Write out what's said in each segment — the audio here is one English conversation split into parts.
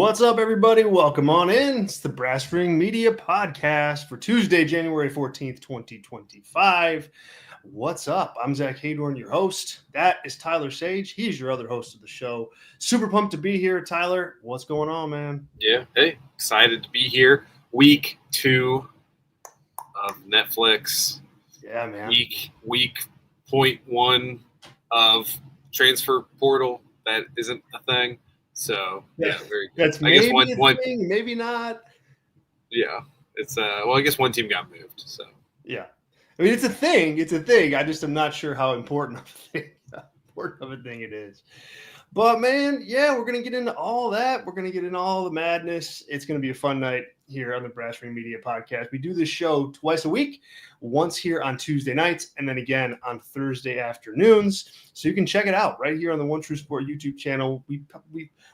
What's up, everybody? Welcome on in. It's the Brass Ring Media Podcast for Tuesday, January 14th, 2025. What's up? I'm Zach Haydorn, your host. That is Tyler Sage. He's your other host of the show. Super pumped to be here. Tyler, what's going on, man? Yeah, hey, excited to be here. Week 2 of Netflix. Yeah, man. Week point 1 of transfer portal. That isn't a thing. So yeah, very good. That's maybe a thing, maybe not. Yeah, it's well, I guess one team got moved. So yeah, I mean it's a thing. It's a thing. I just am not sure how important of a thing it is. But man, yeah, we're gonna get into all that. We're gonna get into all the madness. It's gonna be a fun night here on the Brass Ring Media Podcast. We do this show twice a week, once here on Tuesday nights, and then again on Thursday afternoons. So you can check it out right here on the One True Sport YouTube channel. We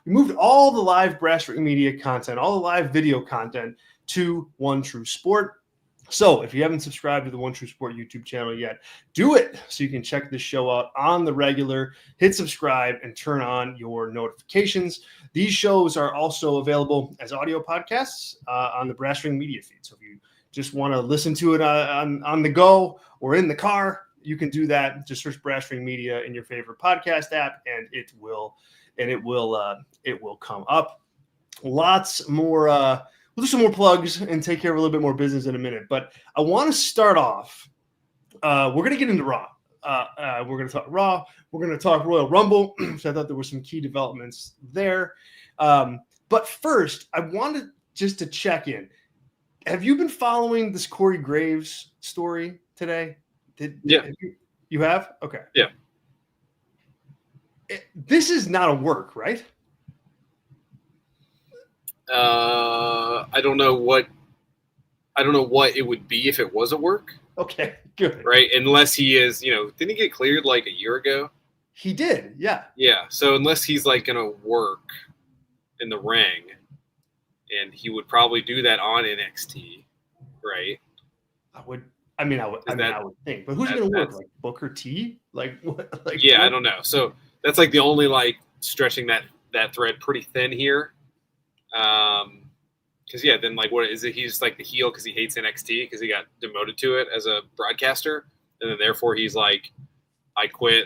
moved all the live Brass Ring Media content, all the live video content to One True Sport. So if you haven't subscribed to the One True Sport YouTube channel yet, do it so you can check this show out on the regular. Hit subscribe and turn on your notifications. These shows are also available as audio podcasts on the Brass Ring Media feed. So if you just want to listen to it on the go or in the car, you can do that. Just search Brass Ring Media in your favorite podcast app, and it will come up. Lots more. We'll do some more plugs and take care of a little bit more business in a minute. But I want to start off. We're going to get into Raw. We're going to talk Raw. We're going to talk Royal Rumble. So I thought there were some key developments there. But first, I wanted just to check in. Have you been following this Corey Graves story today? You have? Okay. Yeah. This is not a work, right? I don't know what it would be if it was a work. Okay, good. Right, unless he is, didn't he get cleared like a year ago? He did, yeah. Yeah, so unless he's like gonna work in the ring, and he would probably do that on NXT, right? I would think, but who's gonna work? Like Booker T? Like what? Like yeah, I don't know. So that's like the only like stretching that thread pretty thin here. Because then like what is it? He's like the heel because he hates NXT because he got demoted to it as a broadcaster, and then therefore he's like, I quit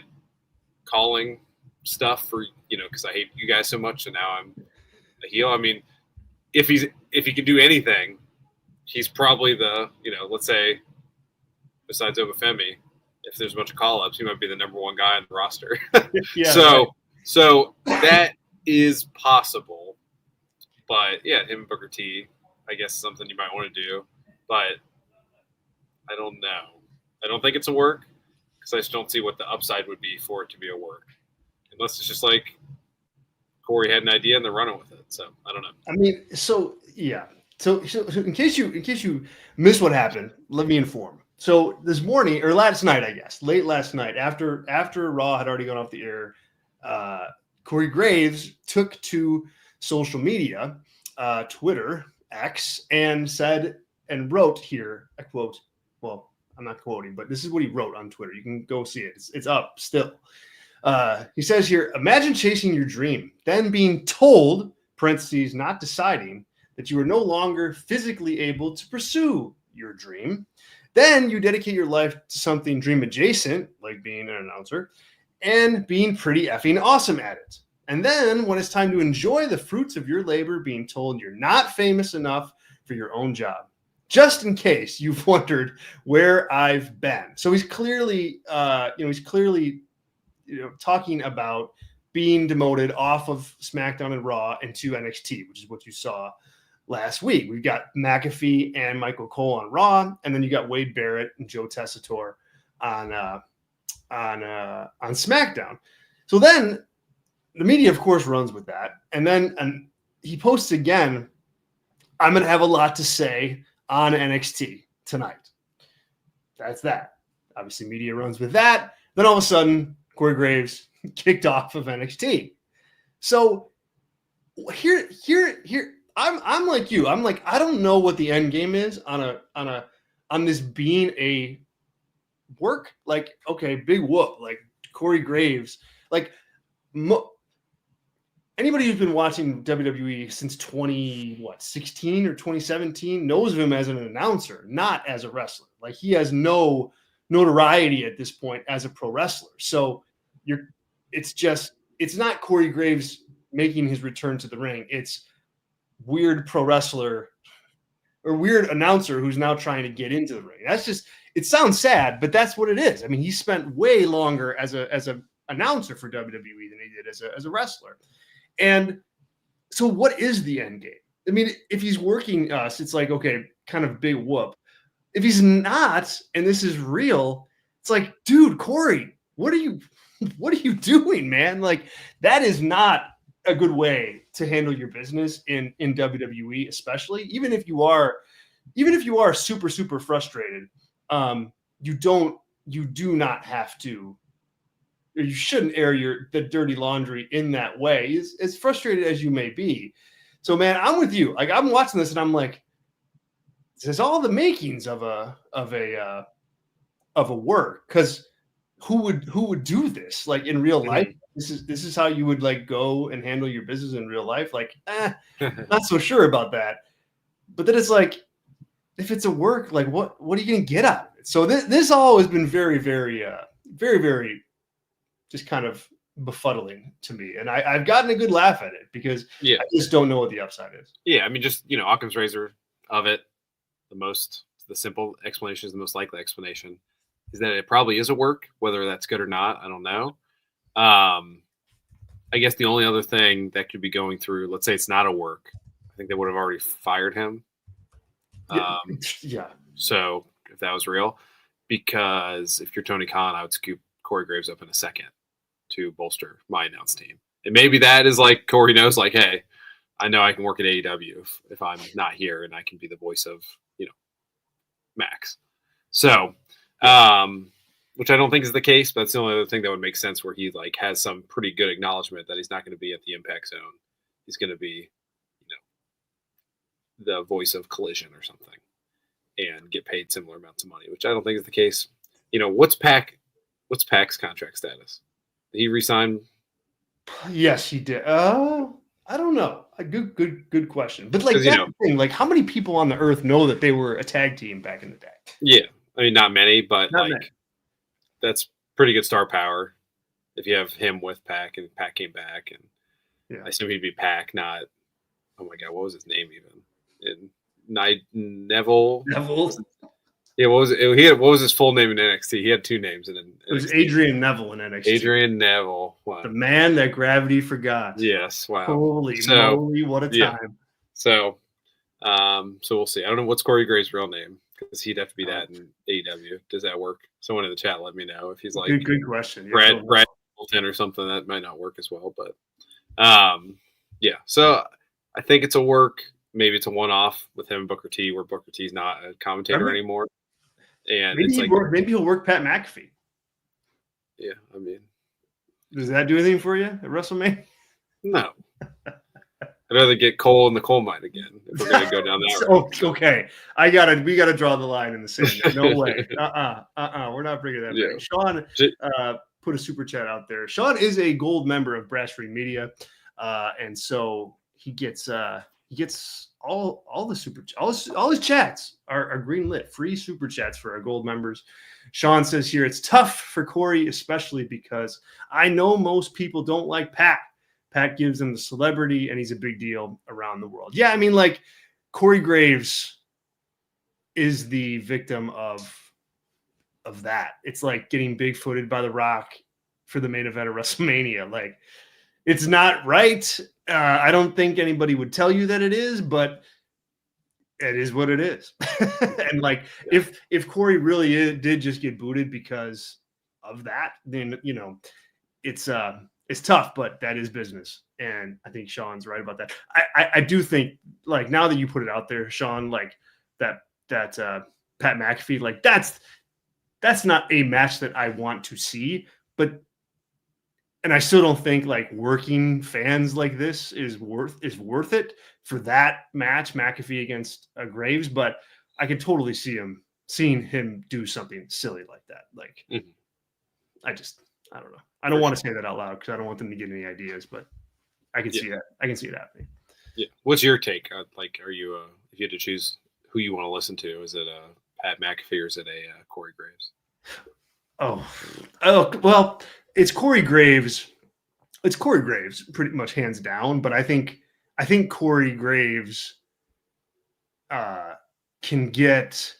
calling stuff for because I hate you guys so much, and now I'm a heel. I mean, if he could do anything, he's probably the let's say besides Obafemi, if there's a bunch of call-ups, he might be the number one guy on the roster. Yeah, so that is possible. But yeah, him and Booker T, I guess, is something you might want to do. But I don't know. I don't think it's a work because I just don't see what the upside would be for it to be a work, unless it's just like Corey had an idea and they're running with it. So I don't know. I mean, so yeah. So in case you missed what happened, let me inform. So this morning or last night, I guess, late last night, after Raw had already gone off the air, Corey Graves took to social media, Twitter, X, and said and wrote here, I quote, well, I'm not quoting, but this is what he wrote on Twitter. You can go see it. It's up still. He says here, imagine chasing your dream, then being told, parentheses, not deciding, that you are no longer physically able to pursue your dream. Then you dedicate your life to something dream adjacent, like being an announcer, and being pretty effing awesome at it. And then when it's time to enjoy the fruits of your labor, being told you're not famous enough for your own job. Just in case you've wondered where I've been. So he's clearly, talking about being demoted off of SmackDown and Raw into NXT, which is what you saw last week. We've got McAfee and Michael Cole on Raw, and then you got Wade Barrett and Joe Tessitore on SmackDown. So then the media, of course, runs with that. And he posts again, I'm going to have a lot to say on NXT tonight. That's that. Obviously, media runs with that. Then all of a sudden, Corey Graves kicked off of NXT. So here, I'm like you. I'm like, I don't know what the end game is on this being a work. Like, okay, big whoop. Like Corey Graves. Like, anybody who's been watching WWE since 2016 or 2017 knows of him as an announcer, not as a wrestler. Like he has no notoriety at this point as a pro wrestler. So it's not Corey Graves making his return to the ring. It's weird pro wrestler or weird announcer who's now trying to get into the ring. That's just, it sounds sad, but that's what it is. I mean, he spent way longer as a announcer for WWE than he did as a wrestler. And so what is the end game? I mean, if he's working us, it's like, okay, kind of big whoop. If he's not, and this is real, it's like, dude, Corey, what are you doing, man? Like, that is not a good way to handle your business in WWE, especially even if you are super, super frustrated. You do not have to, or you shouldn't air the dirty laundry in that way, as frustrated as you may be. So, man, I'm with you. Like, I'm watching this and I'm like, this is all the makings of a work. Because who would do this like in real life? This is how you would like go and handle your business in real life. Like, not so sure about that. But then it's like, if it's a work, like what are you going to get out of it? So this all has been very, very, very, very just kind of befuddling to me. And I've gotten a good laugh at it because I just don't know what the upside is. Yeah. I mean, just, Occam's razor of it. The simple explanation is the most likely explanation is that it probably is a work, whether that's good or not. I don't know. I guess the only other thing that could be going through, let's say it's not a work, I think they would have already fired him. Yeah. So if that was real, because if you're Tony Khan, I would scoop Corey Graves up in a second to bolster my announced team. And maybe that is like Corey knows, like, hey, I know I can work at AEW if I'm not here and I can be the voice of, Max. So, which I don't think is the case, but it's the only other thing that would make sense where he like has some pretty good acknowledgement that he's not going to be at the impact zone. He's going to be, the voice of Collision or something and get paid similar amounts of money, which I don't think is the case. What's Pac's contract status? Did he resign? Yes, he did. I don't know. A good question. But like that's the thing. Like, how many people on the earth know that they were a tag team back in the day? Yeah, I mean, not many, but many. That's pretty good star power. If you have him with Pac and Pac came back, and I assume he'd be Pac, not. Oh my God, what was his name even? Neville. Yeah, what was his full name in NXT? He had two names in NXT. It was Adrian Neville in NXT. Adrian Neville. Wow. The man that gravity forgot. Yes, wow. Holy moly, what a time. So we'll see. I don't know what's Corey Graves' real name because he'd have to be that in AEW. Does that work? Someone in the chat let me know if he's like good question. Brad Hamilton or something. That might not work as well, but So I think it's a work. Maybe it's a one-off with him and Booker T, where Booker T's not a commentator anymore. And maybe he'll work Pat McAfee. Yeah, I mean, does that do anything for you at WrestleMania? No. I'd rather get coal in the coal mine again if we're gonna go down that road. Okay, we gotta draw the line in the sand. No way. We're not bringing that back. Sean put a super chat out there. Sean is a gold member of Brass Free Media, and so he gets all the super all his chats are green lit, free super chats for our gold members. Sean says here, it's tough for Corey, especially because I know most people don't like Pat. Pat gives him the celebrity and he's a big deal around the world. Yeah, I mean, like, Corey Graves is the victim of that. It's like getting big-footed by The Rock for the main event of WrestleMania. Like, it's not right. I don't think anybody would tell you that it is, but it is what it is. And like, if Corey really did just get booted because of that, then it's tough, but that is business. And I think Sean's right about that. I do think, like, now that you put it out there, Sean, like that Pat McAfee, like that's not a match that I want to see, and I still don't think like working fans like this is worth it for that match, McAfee against Graves. But I could totally seeing him do something silly like that. Like, I don't know. I don't want to say that out loud because I don't want them to get any ideas. But I can see that. I can see it happening. Yeah. What's your take? Like, are you if you had to choose who you want to listen to, is it Pat McAfee or is it a Corey Graves? Oh, well, it's Corey Graves. It's Corey Graves, pretty much hands down. But I think Corey Graves can get,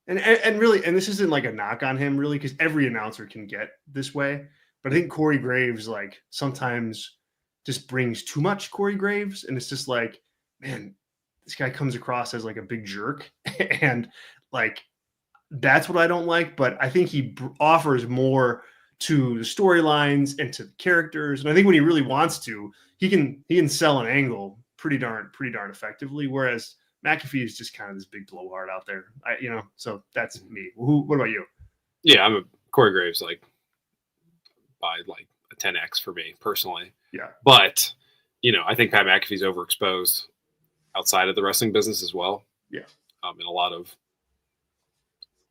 and really, and this isn't like a knock on him, really, because every announcer can get this way. But I think Corey Graves, like, sometimes just brings too much Corey Graves, and it's just like, man, this guy comes across as like a big jerk, and like that's what I don't like. But I think he offers more to the storylines and to the characters, and I think when he really wants to, he can sell an angle pretty darn effectively. Whereas McAfee is just kind of this big blowhard out there, So that's me. What about you? Yeah, I'm a Corey Graves like by like a 10x for me personally. Yeah, but I think Pat McAfee's overexposed outside of the wrestling business as well. Yeah, in a lot of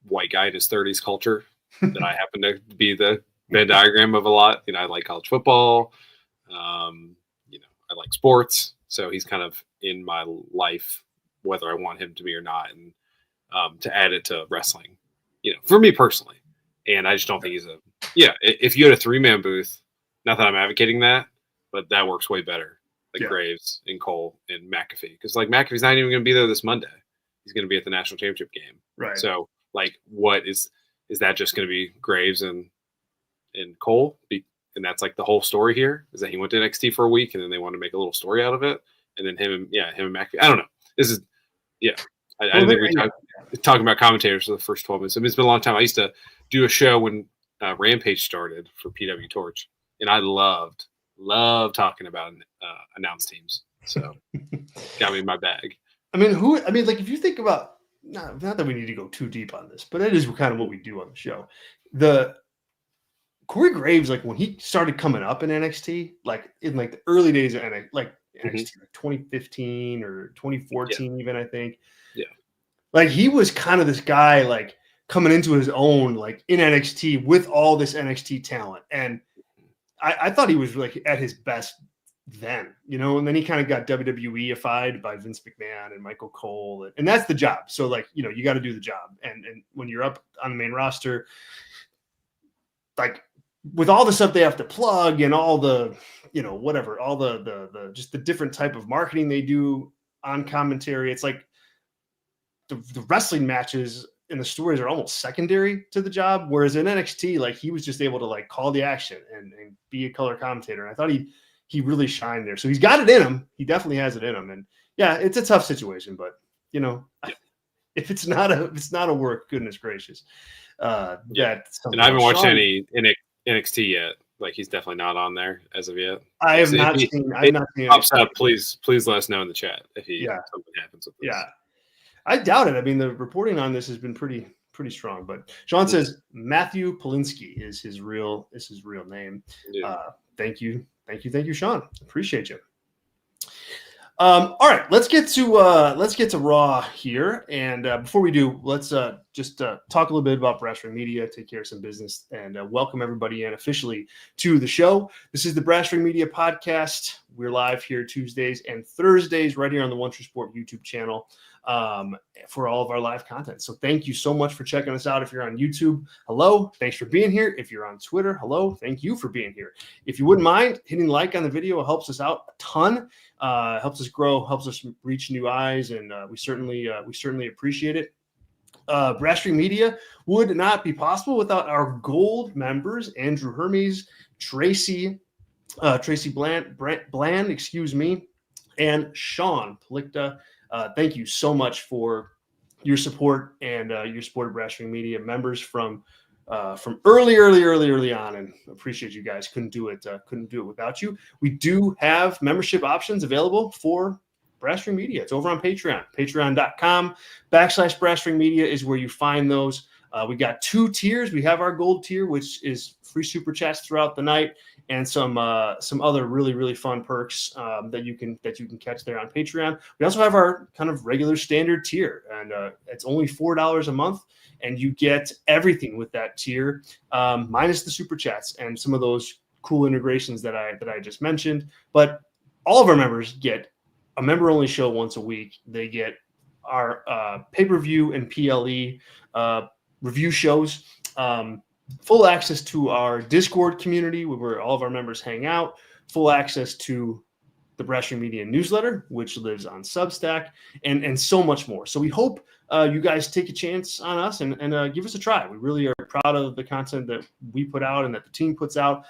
white guy in his 30s culture that I happen to be the Venn diagram of a lot. I like college football. I like sports, so he's kind of in my life, whether I want him to be or not, and to add it to wrestling, for me personally. And I just don't think he's if you had a 3-man booth, not that I'm advocating that, but that works way better. Like Graves and Cole and McAfee. Because like McAfee's not even going to be there this Monday. He's going to be at the national championship game. Right. So like what is that just going to be Graves and Cole? And that's like the whole story here is that he went to NXT for a week and then they wanted to make a little story out of it. And then him and McAfee. I don't know. This is, I didn't think we talking about commentators for the first 12 minutes. I mean, it's been a long time. I used to do a show when Rampage started for PW Torch, and I loved talking about announced teams. So got me in my bag. I mean, like if you think about, not that we need to go too deep on this, but it is kind of what we do on the show. The Corey Graves, like when he started coming up in NXT, like in like the early days of NXT, like 2015 or 2014, even I think. Yeah. Like he was kind of this guy, like coming into his own, like in NXT with all this NXT talent, and I thought he was like at his best then, and then he kind of got WWE-ified by Vince McMahon and Michael Cole, and that's the job. So like, you got to do the job. And when you're up on the main roster, like with all the stuff they have to plug and all the, whatever, all the just the different type of marketing they do on commentary, it's like the wrestling matches and the stories are almost secondary to the job. Whereas in NXT, like he was just able to like call the action and be a color commentator. And I thought he really shined there. So he's got it in him. He definitely has it in him. And yeah, it's a tough situation, but if it's not a work, goodness gracious. And I haven't watched any NXT yet. Like he's definitely not on there as of yet. I have not seen. I've not seen. Pops up, please let us know in the chat if something happens with this. Yeah, I doubt it. I mean, the reporting on this has been pretty strong. But Sean says Matthew Polinsky is his real name. Thank you, Sean. Appreciate you. All right, let's get to Raw here. And before we do, let's just talk a little bit about Brass Ring Media, take care of some business, and welcome everybody in officially to the show. This is the Brass Ring Media podcast. We're live here Tuesdays and Thursdays right here on the One True Sport YouTube channel for all of our live content. So thank you so much for checking us out. If you're on YouTube, hello, thanks for being here. If you're on Twitter, hello, thank you for being here. If you wouldn't mind hitting like on the video, it helps us out a ton. Helps us grow, helps us reach new eyes, and we certainly appreciate it. Brass Ring Media would not be possible without our gold members: Andrew Hermes, Tracy Bland, excuse me, and Sean Palikta. Thank you so much for your support and your support of Brass Ring Media. Members from early on, and appreciate you guys. Couldn't do it without you. We do have membership options available for Brass Ring Media. It's over on Patreon. Patreon.com/Brass Ring Media is where you find those. We got 2 tiers. We have our gold tier, which is free super chats throughout the night, and some other really fun perks that you can catch there on Patreon. We also have our kind of regular standard tier, and it's only $4 a month, and you get everything with that tier, minus the super chats and some of those cool integrations that I just mentioned. But all of our members get a member-only show once a week. They get our pay-per-view and PLE review shows, full access to our Discord community where all of our members hang out, full access to the Brasher Media newsletter, which lives on Substack, and so much more. So we hope you guys take a chance on us and give us a try. We really are proud of the content that we put out and that the team puts out.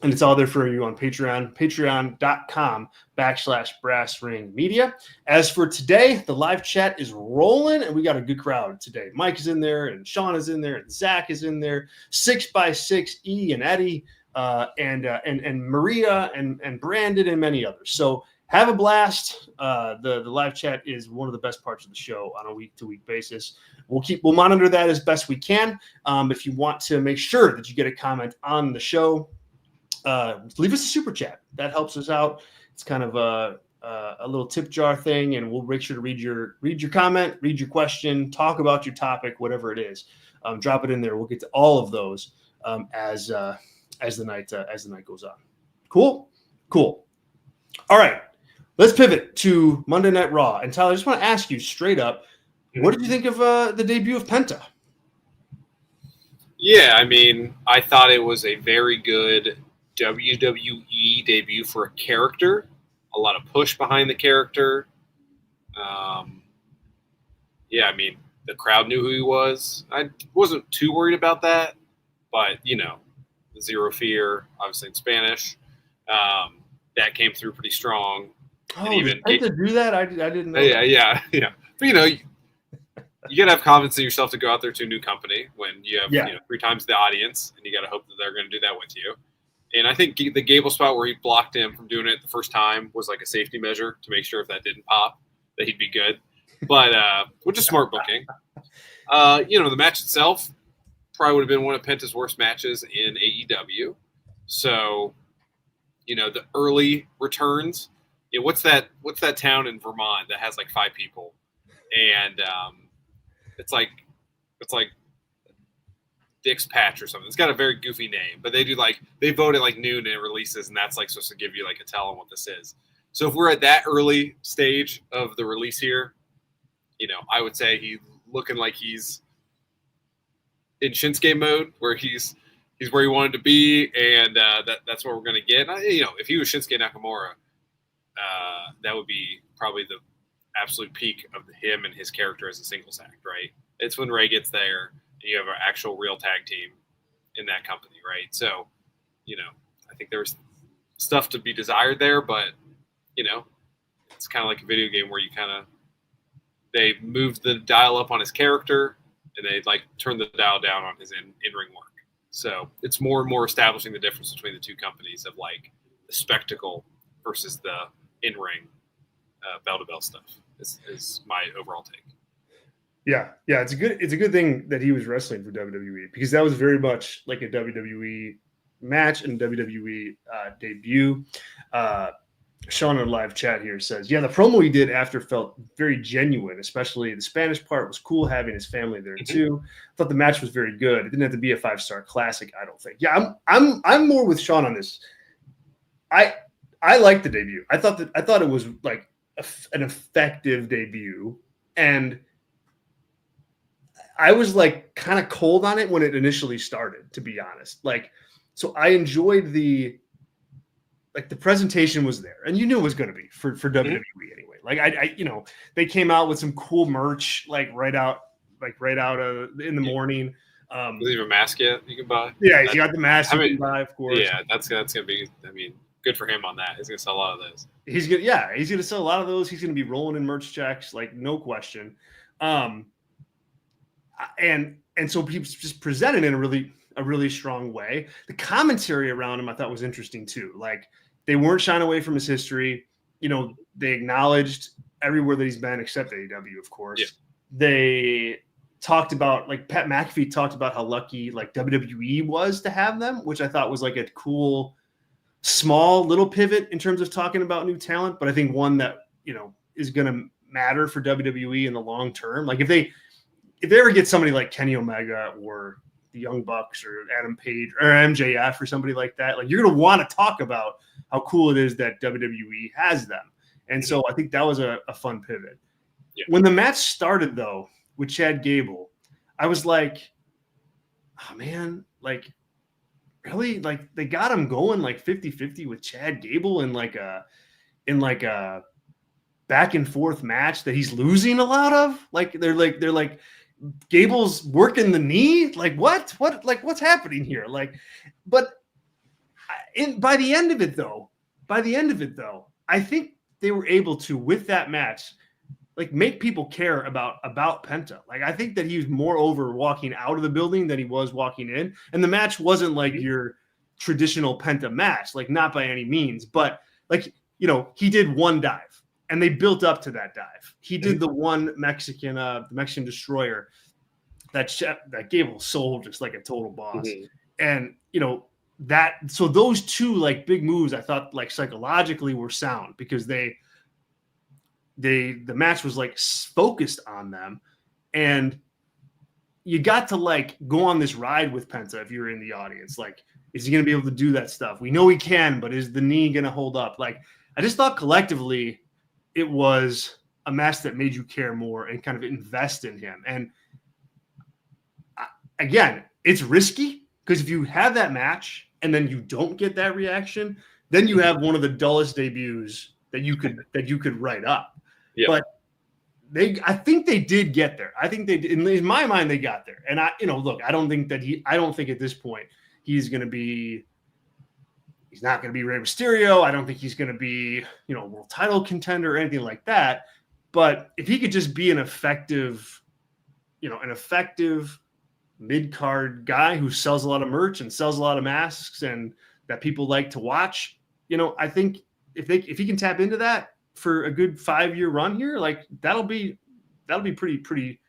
And it's all there for you on Patreon, patreon.com/brassringmedia. As for today, the live chat is rolling, and we got a good crowd today. Mike is in there, and Sean is in there, and Zach is in there, 6x6, E and Eddie, and Maria, and Brandon, and many others. So have a blast. The live chat is one of the best parts of the show on a week-to-week basis. We'll monitor that as best we can. If you want to make sure that you get a comment on the show, leave us a super chat. That helps us out. It's kind of a little tip jar thing, and we'll make sure to read your comment, read your question, talk about your topic, whatever it is. Drop it in there. We'll get to all of those as the night goes on. Cool. All right, let's pivot to Monday Night Raw. And Tyler, I just want to ask you straight up, what did you think of the debut of Penta? Yeah, I mean, I thought it was a very good WWE debut for a character, a lot of push behind the character. Yeah, I mean, the crowd knew who he was. I wasn't too worried about that, but, Zero Fear, obviously in Spanish, that came through pretty strong. Oh, did Penta do that? I didn't know. Yeah. But, you got to have confidence in yourself to go out there to a new company when you have 3 times the audience, and you got to hope that they're going to do that with you. And I think the Gable spot where he blocked him from doing it the first time was like a safety measure to make sure if that didn't pop, that he'd be good. But which is smart booking. The match itself probably would have been one of Penta's worst matches in AEW. So, the early returns. What's that town in Vermont that has like 5 people, and it's like Dick's Patch or something. It's got a very goofy name, but they vote at like noon and it releases, and that's like supposed to give you like a tell on what this is. So if we're at that early stage of the release here, I would say he's looking like he's in Shinsuke mode, where he's where he wanted to be, and that's what we're going to get. If he was Shinsuke Nakamura, that would be probably the absolute peak of him and his character as a singles act, right? It's when Ray gets there, and you have an actual real tag team in that company, right? So, I think there's stuff to be desired there, but, it's kind of like a video game where they moved the dial up on his character, and they turned the dial down on his in-ring work. So it's more and more establishing the difference between the two companies of the spectacle versus the in-ring bell-to-bell stuff is my overall take. Yeah, it's a good thing that he was wrestling for WWE, because that was very much like a WWE match and WWE debut. Sean in live chat here says, the promo he did after felt very genuine, especially the Spanish part was cool, having his family there too. I thought the match was very good. It didn't have to be a 5-star classic, I don't think. Yeah, I'm more with Sean on this. I liked the debut. I thought it was like an effective debut, and I was kind of cold on it when it initially started, to be honest. So I enjoyed the presentation was there, and you knew it was going to be for WWE anyway. They came out with some cool merch right out in the morning. Is there a mask yet you can buy? Yeah, you got the mask you can buy, of course. Yeah, that's going to be. Good for him on that. He's going to sell a lot of those. He's going to sell a lot of those. He's going to be rolling in merch checks, no question. And so he just presented in a really strong way. The commentary around him I thought was interesting too. They weren't shying away from his history. They acknowledged everywhere that he's been except AEW, of course. Yeah. They talked about Pat McAfee talked about how lucky WWE was to have them, which I thought was a cool small little pivot in terms of talking about new talent, but I think one that is going to matter for WWE in the long term. If they ever get somebody like Kenny Omega or the Young Bucks or Adam Page or MJF or somebody like that, you're going to want to talk about how cool it is that WWE has them. And so I think that was a fun pivot. Yeah. When the match started, though, with Chad Gable, I was like, oh, man, like, really? Like, they got him going like 50-50 with Chad Gable in like a back and forth match that he's losing a lot of. Like, they're like Gable's working the knee. Like, what's happening here? Like, but by the end of it though, I think they were able to, with that match, like, make people care about Penta. Like, I think that he was more over walking out of the building than he was walking in. And the match wasn't like your traditional Penta match, like, not by any means, but like, he did one dive and they built up to that dive. He did the one Mexican, the Mexican destroyer that Gable sold just like a total boss. And, so those two like big moves, I thought like psychologically were sound because the match was like focused on them, and you got to like go on this ride with Penta if you were in the audience. Like, is he going to be able to do that stuff? We know he can, but is the knee going to hold up? Like, I just thought collectively it was a match that made you care more and kind of invest in him. And again, it's risky because if you have that match and then you don't get that reaction, then you have one of the dullest debuts that you could write up. Yep. But I think they did get there. I think they did. In my mind, they got there. And look, I don't think at this point he's not going to be Rey Mysterio. I don't think he's going to be, world title contender or anything like that. But if he could just be an effective mid-card guy who sells a lot of merch and sells a lot of masks and that people like to watch, I think if he can tap into that for a good 5-year run here, like that'll be pretty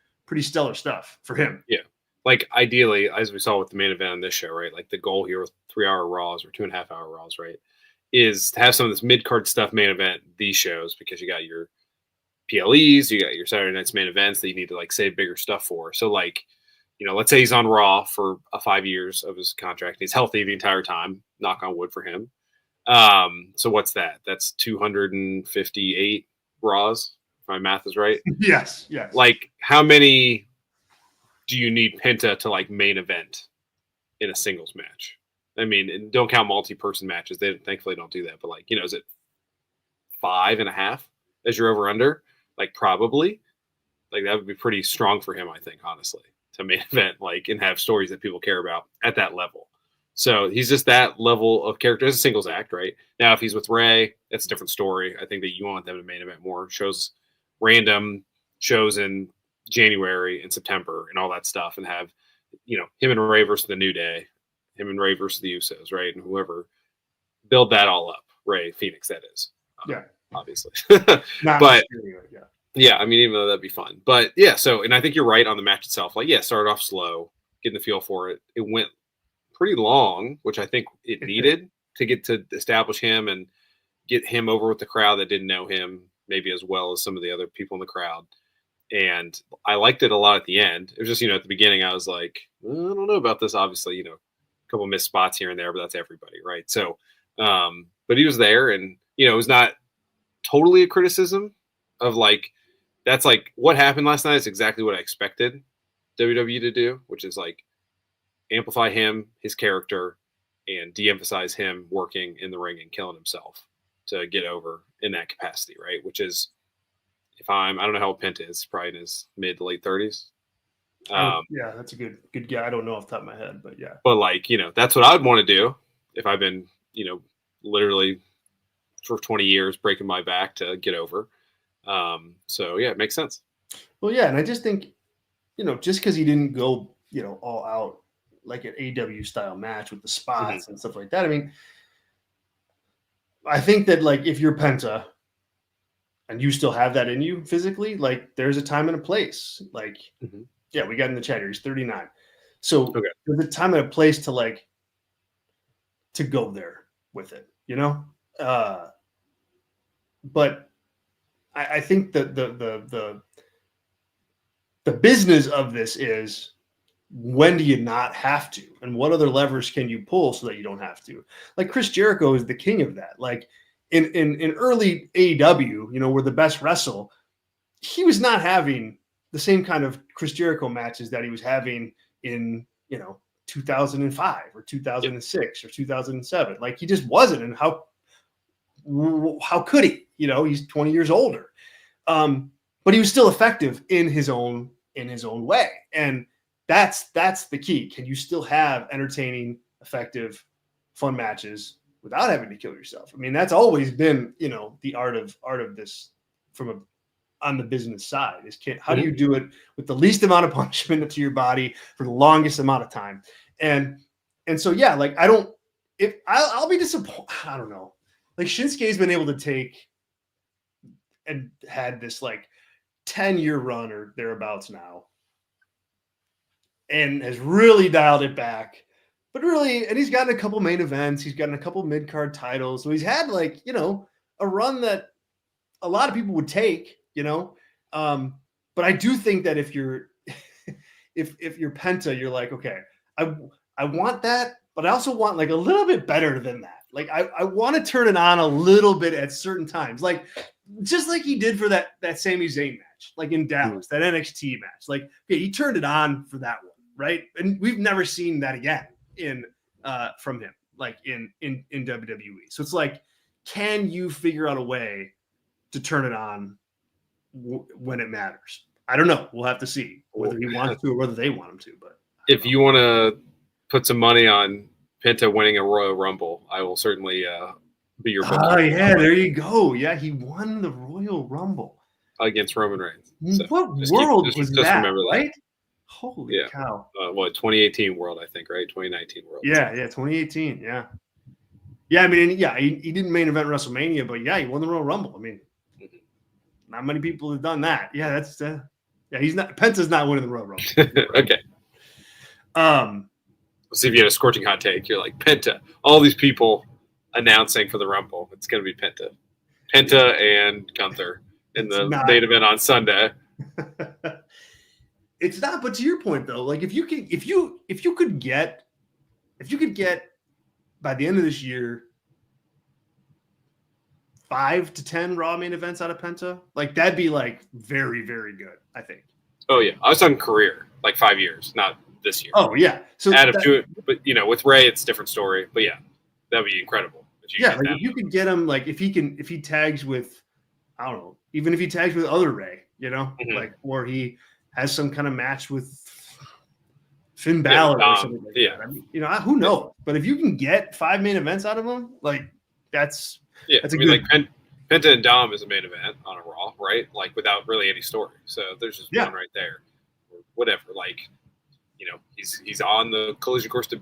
stellar stuff for him. Yeah. Like ideally, as we saw with the main event on this show, right? Like the goal here with 3-hour Raws or 2.5-hour Raws, right? Is to have some of this mid-card stuff main event these shows, because you got your PLEs, you got your Saturday night's main events that you need to like save bigger stuff for. So like, let's say he's on Raw for 5 years of his contract. He's healthy the entire time. Knock on wood for him. So what's that? That's 258 Raws, if my math is right. Yes. Like, how many do you need Penta to like main event in a singles match? I mean, don't count multi-person matches. They thankfully don't do that. But like, is it 5.5 as your over under? Like, probably. Like, that would be pretty strong for him, I think, honestly, to main event, like, and have stories that people care about at that level. So he's just that level of character as a singles act, right? Now, if he's with Ray, that's a different story. I think that you want them to main event more random shows in January and September and all that stuff, and have, him and Ray versus the New Day, him and Ray versus the Usos, right? And whoever, build that all up. Ray Phoenix, that is. Yeah. Obviously. But yeah, I mean, even though that'd be fun. But yeah, so, and I think you're right on the match itself. Like, yeah, started off slow, getting the feel for it. It went pretty long, which I think it needed to get to establish him and get him over with the crowd that didn't know him maybe as well as some of the other people in the crowd. And I liked it a lot at the end. It was just, at the beginning, I was like, I don't know about this. Obviously, a couple missed spots here and there, but that's everybody, right? So, but he was there, and, it was not totally a criticism of like, that's like what happened last night is exactly what I expected WWE to do, which is like amplify him, his character, and de-emphasize him working in the ring and killing himself to get over in that capacity, right? Which is, I don't know how old Penta is, probably in his mid to late 30s. Yeah, that's a good guy. I don't know off the top of my head, but yeah. But like, that's what I would want to do if I've been, literally for 20 years breaking my back to get over. So yeah, it makes sense. Well, yeah, and I just think, just because he didn't go, all out like an AW style match with the spots and stuff like that. I mean, I think that like if you're Penta and you still have that in you physically, like there's a time and a place. Like, yeah, we got in the chat here. He's 39. So there's a time and a place to like to go there with it, but I think that the business of this is when do you not have to? And what other levers can you pull so that you don't have to? Like Chris Jericho is the king of that. Like in early AEW, where the best wrestle, he was not having the same kind of Chris Jericho matches that he was having in, 2005 or 2006 or 2007. Like he just wasn't. And how could he? He's 20 years older. But he was still effective in his own way. And that's the key. Can you still have entertaining, effective, fun matches without having to kill yourself? I mean, that's always been, the art of this on the business side is how do you do it with the least amount of punishment to your body for the longest amount of time? And so, yeah, like I'll be disappointed. I don't know. Like Shinsuke's been able to take and had this like 10-year run or thereabouts now and has really dialed it back. But really, and he's gotten a couple main events. He's gotten a couple mid-card titles. So he's had like, a run that a lot of people would take, but I do think that if you're Penta, you're like, okay, I want that, but I also want like a little bit better than that. Like I want to turn it on a little bit at certain times, like just like he did for that Sami Zayn match, like in Dallas, that NXT match. Like, okay, he turned it on for that one, right? And we've never seen that again from him, like in WWE. So it's like, can you figure out a way to turn it on when it matters? I don't know. We'll have to see whether he wants to or whether they want him to. But if you want to put some money on Penta winning a Royal Rumble, I will certainly be your bookie. Oh, yeah, there you go. Yeah, he won the Royal Rumble against Roman Reigns. So what world was that, remember that, right? Holy cow. 2018 World, I think, right? 2019 World. Yeah, 2018, yeah. Yeah, I mean, he didn't main event WrestleMania, but yeah, he won the Royal Rumble. I mean, not many people have done that. Yeah, that's he's not. Penta's not winning the Royal Rumble. Okay. Let's see if you had a scorching hot take. You're like, Penta. All these people announcing for the Rumble. It's going to be Penta. Penta and Gunther in the main event on Sunday. It's not, but to your point though, like if you could get by the end of this year 5 to 10 Raw main events out of Penta, like that'd be like very, very good, I think. Oh yeah, I was talking career, like 5 years, not this year. Oh yeah, so add up to it, but with Ray, it's a different story. But yeah, that'd be incredible. Like if you could get him, like if he tags with, I don't know, even if he tags with other Ray, like or he has some kind of match with Finn Balor or something like that. I mean, who knows? But if you can get 5 main events out of him, like that's a good. Like Penta and Dom is a main event on a Raw, right? Like without really any story. So there's just one right there, or whatever. Like, he's on the collision course to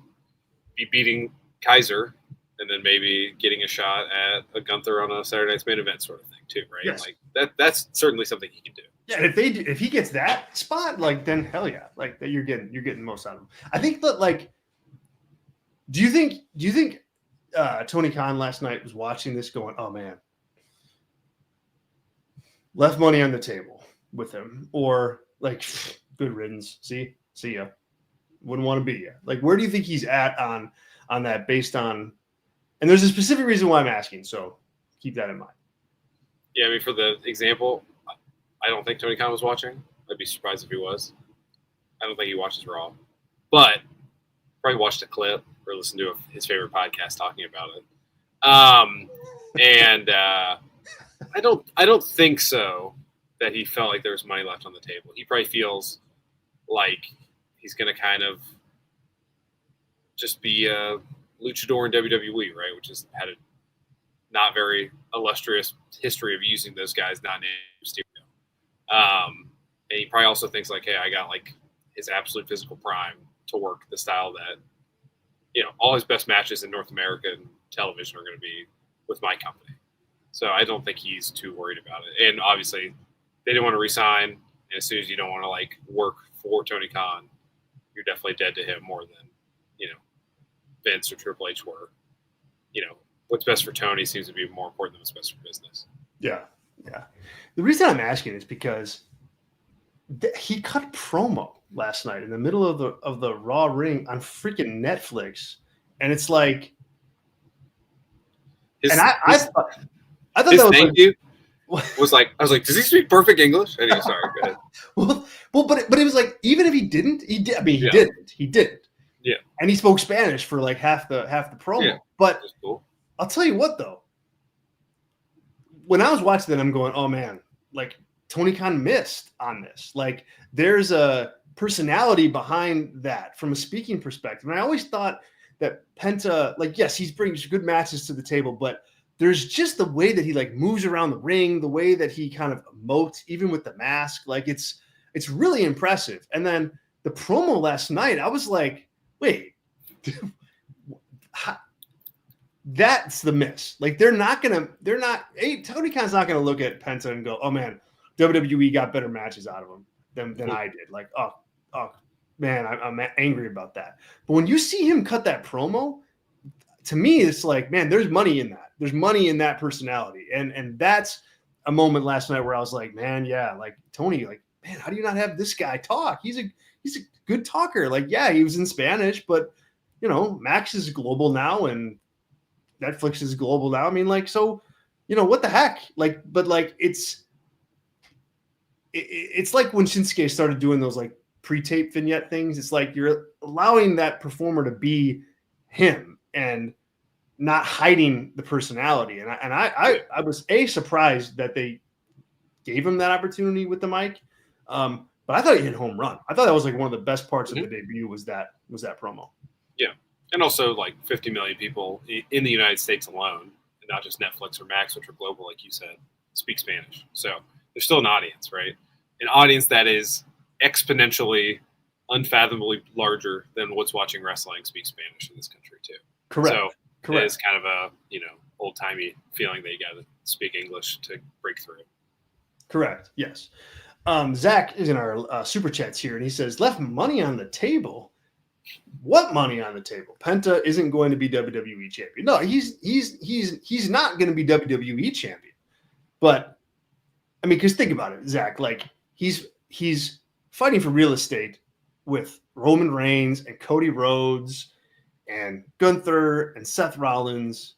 be beating Kaiser, and then maybe getting a shot at a Gunther on a Saturday Night's Main Event sort of thing too, right? Yes. Like that's certainly something he can do. Yeah, and if he gets that spot, like then hell yeah, like that you're getting the most out of him. I think that like, do you think Tony Khan last night was watching this going, oh man, left money on the table with him, or like good riddance, see ya, wouldn't want to be ya. Like where do you think he's at on that based on, and there's a specific reason why I'm asking, so keep that in mind. Yeah, I mean for the example, I don't think Tony Khan was watching. I'd be surprised if he was. I don't think he watches Raw, but probably watched a clip or listened to his favorite podcast talking about it. And I don't think so that he felt like there was money left on the table. He probably feels like he's going to kind of just be a luchador in WWE, right? Which has had a not very illustrious history of using those guys, not named Mysterio. And he probably also thinks like, hey, I got like his absolute physical prime to work the style that, all his best matches in North American television are going to be with my company. So I don't think he's too worried about it. And obviously they didn't want to resign. And as soon as you don't want to like work for Tony Khan, you're definitely dead to him more than, Vince or Triple H were. What's best for Tony seems to be more important than what's best for business. Yeah. Yeah. The reason I'm asking is because he cut promo last night in the middle of the Raw ring on freaking Netflix, and it's like, I thought that his was thank like, you was like, I was like, does he speak perfect English? And he was sorry, go ahead. but it was like, even if he didn't, he did. I mean, he didn't. Yeah, and he spoke Spanish for like half the promo. Yeah, but cool. I'll tell you what, though, when I was watching that, I'm going, oh man, like Tony Khan missed on this. Like, there's a personality behind that from a speaking perspective. And I always thought that Penta, like, yes, he brings good matches to the table, but there's just the way that he like moves around the ring, the way that he kind of emotes, even with the mask. Like, it's really impressive. And then the promo last night, I was like, wait, that's the miss. Like, Tony Khan's not gonna look at Penta and go, oh man, WWE got better matches out of him than I did. Like, oh man, I'm angry about that. But when you see him cut that promo, to me, it's like, man, there's money in that. There's money in that personality. And that's a moment last night where I was like, man, yeah, like Tony, like, man, how do you not have this guy talk? He's a good talker. Like, yeah, he was in Spanish, but Max is global now and Netflix is global now. I mean, like, so, what the heck? Like, but like, it's like when Shinsuke started doing those like pre-tape vignette things. It's like you're allowing that performer to be him and not hiding the personality. And I was surprised that they gave him that opportunity with the mic. But I thought he hit home run. I thought that was like one of the best parts of the debut was that promo. Yeah. And also like 50 million people in the United States alone, and not just Netflix or Max, which are global, like you said, speak Spanish. So there's still an audience, right? An audience that is exponentially, unfathomably larger than what's watching wrestling speak Spanish in this country too. Correct. So Correct. It's kind of a, old-timey feeling that you got to speak English to break through. Correct. Yes. Zach is in our super chats here, and he says, left money on the table. What money on the table? Penta isn't going to be WWE champion. No, he's not going to be WWE champion. But I mean, because think about it, Zach. Like, he's fighting for real estate with Roman Reigns and Cody Rhodes and Gunther and Seth Rollins.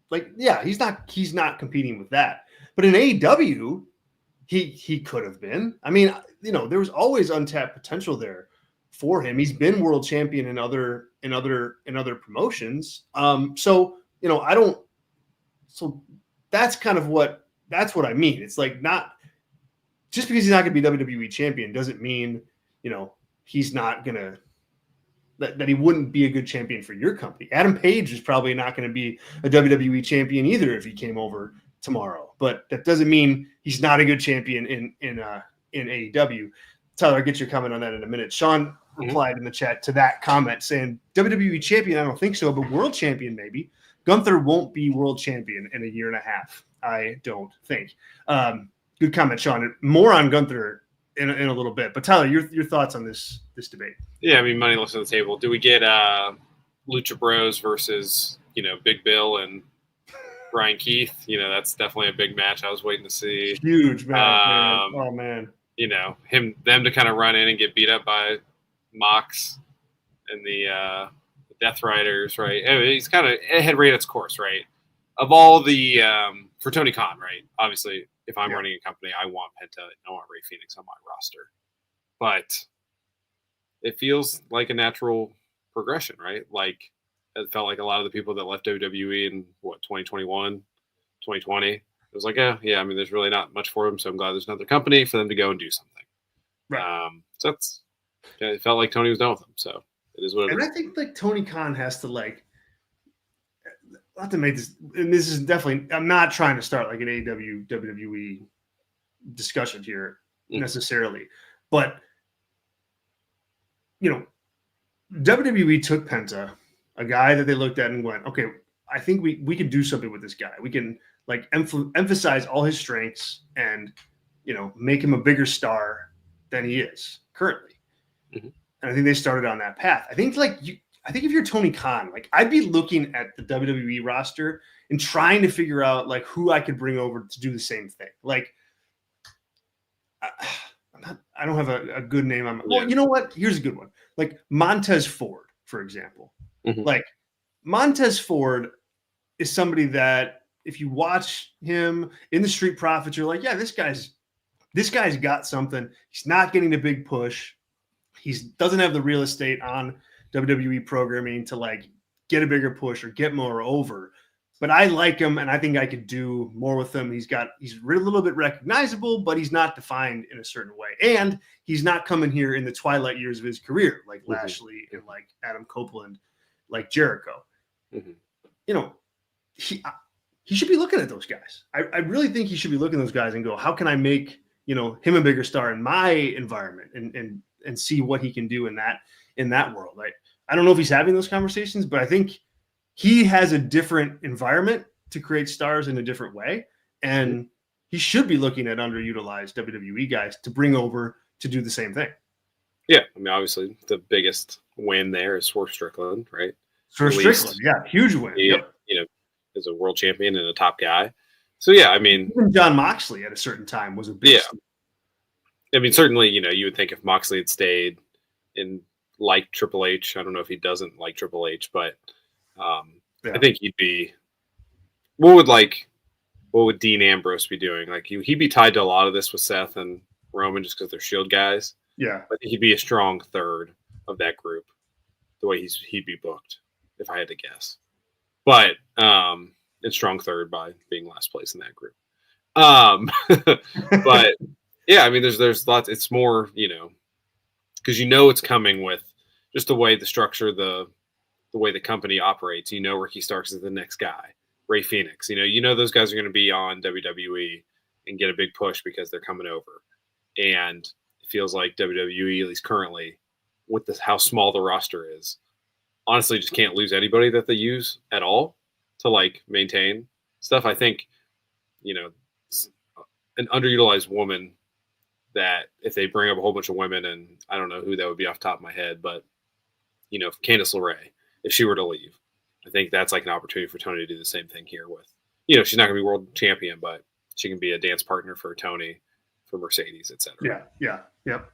Like, yeah, he's not competing with that. But in AEW, he could have been. I mean, there was always untapped potential there for him. He's been world champion in other promotions. So that's kind of what I mean. It's like, not just because he's not going to be WWE champion doesn't mean, he's not going to, that he wouldn't be a good champion for your company. Adam Page is probably not going to be a WWE champion either if he came over tomorrow, but that doesn't mean he's not a good champion in AEW. Tyler, I'll get your comment on that in a minute. Sean replied in the chat to that comment saying, WWE champion, I don't think so, but world champion maybe. Gunther won't be world champion in a year and a half, I don't think. Good comment, Sean. More on Gunther in a little bit. But Tyler, your thoughts on this debate? Yeah, I mean, money left on the table. Do we get Lucha Bros versus, Big Bill and Brian Keith? That's definitely a big match I was waiting to see. Huge match, man. Oh, man. Them to kind of run in and get beat up by Mox and the Death Riders, right? He's kind of, it had ran its course, right? Of all the, for Tony Khan, right? Obviously, if I'm running a company, I want Penta and I want Ray Phoenix on my roster. But it feels like a natural progression, right? Like, it felt like a lot of the people that left WWE in 2021, 2020, it was like, yeah, I mean, there's really not much for them, so I'm glad there's another company for them to go and do something. Right. So it felt like Tony was done with them, so it is what it is. And I think like Tony Khan has to not to make this, and this is definitely, I'm not trying to start like an AEW WWE discussion here necessarily, but WWE took Penta, a guy that they looked at and went, okay, I think we could do something with this guy. We can like emphasize all his strengths and make him a bigger star than he is currently. And I think they started on that path. I think if you're Tony Khan, like, I'd be looking at the WWE roster and trying to figure out like who I could bring over to do the same thing. Like, I don't have a good name on. Yeah. Well, you know what? Here's a good one. Like Montez Ford, for example. Mhm. Like Montez Ford is somebody that if you watch him in the Street Profits, you're like, yeah, this guy's got something. He's not getting a big push. He doesn't have the real estate on WWE programming to like get a bigger push or get more over. But I like him, and I think I could do more with him. He's a little bit recognizable, but he's not defined in a certain way. And he's not coming here in the twilight years of his career, like Lashley and like Adam Copeland, like Jericho. You know, he should be looking at those guys. I really think he should be looking at those guys and go, how can I make him a bigger star in my environment and see what he can do in that world. I don't know if he's having those conversations, but I think he has a different environment to create stars in a different way. And he should be looking at underutilized WWE guys to bring over to do the same thing. Yeah. I mean, obviously the biggest win there is Swerve Strickland, right? Swerve Strickland, yeah, huge win. Yep. As a world champion and a top guy. So, yeah, I mean. Even John Moxley at a certain time was a big star. I mean, certainly, you would think if Moxley had stayed in like Triple H, I don't know if he doesn't like Triple H, but I think he'd be. What would Dean Ambrose be doing? Like he'd be tied to a lot of this with Seth and Roman just because they're Shield guys. Yeah, I think he'd be a strong third of that group, the way he'd be booked, if I had to guess. But and strong third by being last place in that group. But. Yeah, I mean, there's lots. It's more, because it's coming with just the way the structure, the way the company operates. Ricky Starks is the next guy. Ray Phoenix, those guys are going to be on WWE and get a big push because they're coming over. And it feels like WWE, at least currently, with how small the roster is, honestly, just can't lose anybody that they use at all to like maintain stuff. I think, an underutilized woman. That if they bring up a whole bunch of women, and I don't know who that would be off the top of my head, but Candice LeRae, if she were to leave, I think that's like an opportunity for Tony to do the same thing here with, she's not going to be world champion, but she can be a dance partner for Tony, for Mercedes, etc. Yeah. Yep.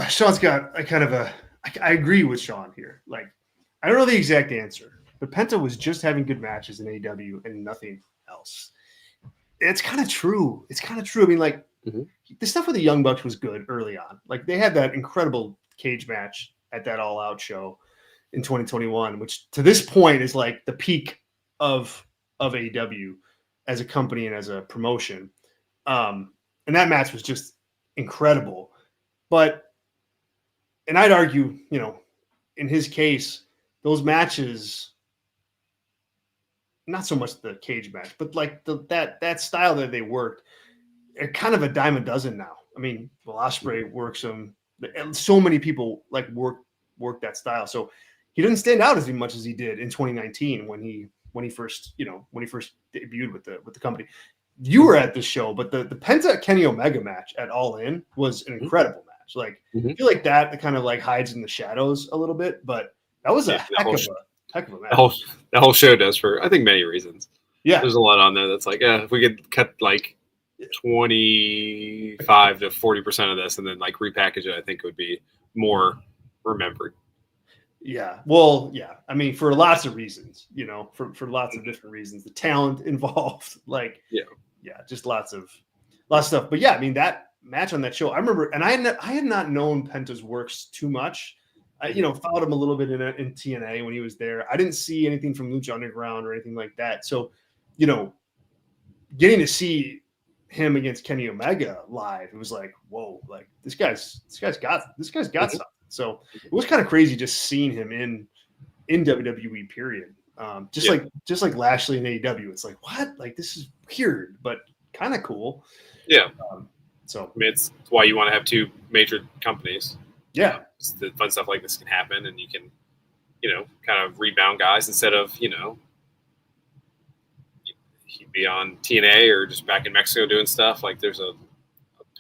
Sean's got I agree with Sean here. Like, I don't know the exact answer, but Penta was just having good matches in AEW and nothing else. It's kind of true. I mean, like, the stuff with the Young Bucks was good early on. Like, they had that incredible cage match at that All Out show in 2021, which to this point is like the peak of AEW as a company and as a promotion. And that match was just incredible. And I'd argue, in his case, those matches, not so much the cage match, but like that style that they worked, are kind of a dime a dozen now. I mean, Ospreay works them. So many people like work that style. So he didn't stand out as much as he did in 2019 when he first debuted with the company. You were at this show, but the Penta Kenny Omega match at All In was an incredible match. Like, I feel like that kind of like hides in the shadows a little bit, but that was a heck of a match. That whole show does for, I think, many reasons. Yeah. There's a lot on there that's like, if we could cut like 25 to 40% of this and then like repackage it, I think it would be more remembered. Yeah. Well, yeah. I mean, for lots of reasons, for lots of different reasons, the talent involved, like, just lots of stuff. But yeah, I mean, that match on that show, I remember, and I had not known Penta's works too much. I, followed him a little bit in TNA when he was there. I didn't see anything from Lucha Underground or anything like that. So, getting to see him against Kenny Omega live, it was like, whoa, like this guy's got something. So it was kind of crazy just seeing him in WWE period. Just like Lashley in AEW. It's like, what? Like, this is weird, but kind of cool. Yeah. So I mean, it's why you want to have two major companies. Yeah. The fun stuff like this can happen, and you can, kind of rebound guys instead of, he'd be on TNA or just back in Mexico doing stuff. Like, there's a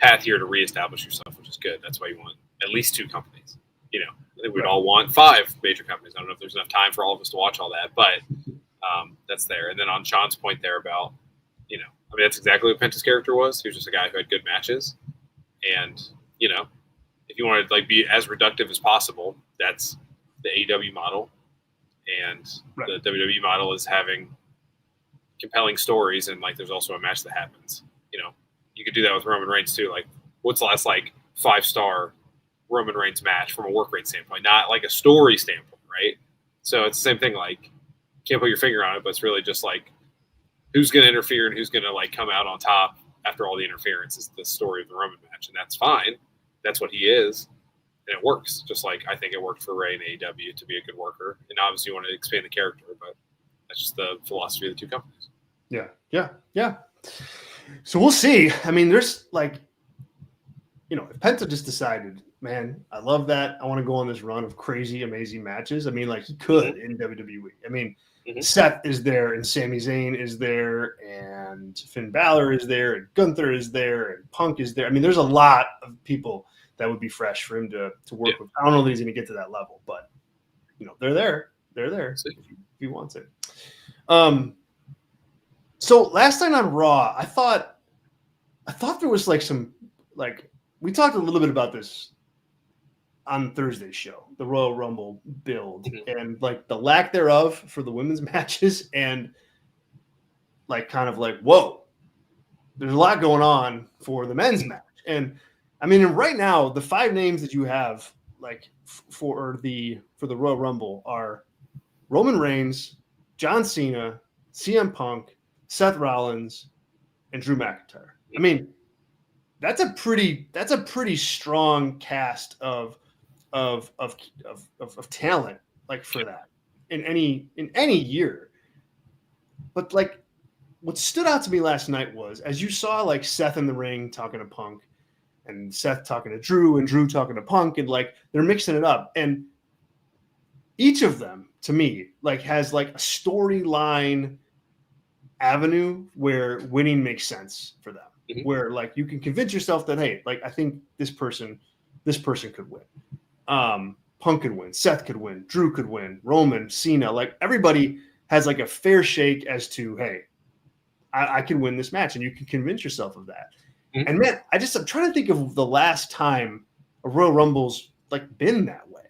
path here to reestablish yourself, which is good. That's why you want at least two companies. I think we'd all want 5 major companies. I don't know if there's enough time for all of us to watch all that, but that's there. And then on Sean's point there about, I mean, that's exactly what Penta's character was. He was just a guy who had good matches. And if you want to like be as reductive as possible, that's the AEW model, and Right. the WWE model is having compelling stories, and like there's also a match that happens. You could do that with Roman Reigns too. Like, what's the last like 5-star Roman Reigns match from a work rate standpoint, not like a story standpoint, right? So it's the same thing. Like, can't put your finger on it, but it's really just like who's going to interfere and who's going to like come out on top after all the interference is the story of the Roman match, and that's fine. That's what he is, and it works. Just like I think it worked for Ray and AEW to be a good worker, and obviously you want to expand the character, but that's just the philosophy of the two companies. Yeah. So we'll see. I mean, there's like, if Penta just decided, man, I love that. I want to go on this run of crazy, amazing matches. I mean, like he could in WWE. I mean, Seth is there, and Sami Zayn is there, and Finn Balor is there, and Gunther is there, and Punk is there. I mean, there's a lot of people that would be fresh for him to work with. I don't know that he's going to get to that level, but they're there. They're there if he wants it. So last night on Raw, I thought there was like some we talked a little bit about this on Thursday's show, the Royal Rumble build, and like the lack thereof for the women's matches, and like kind of like, whoa, there's a lot going on for the men's match. And I mean, right now, the 5 names that you have like for the Royal Rumble are Roman Reigns, John Cena, CM Punk, Seth Rollins, and Drew McIntyre. I mean, that's a pretty strong cast of talent, like for that in any year. But like what stood out to me last night was, as you saw like Seth in the ring talking to Punk, and Seth talking to Drew, and Drew talking to Punk, and like they're mixing it up, and each of them to me like has like a storyline avenue where winning makes sense for them, where like you can convince yourself that, hey, like I think this person could win. Punk could win, Seth could win, Drew could win, Roman, Cena, like everybody has like a fair shake as to, hey, I can win this match, and you can convince yourself of that. And man, I'm trying to think of the last time a Royal Rumble's like been that way,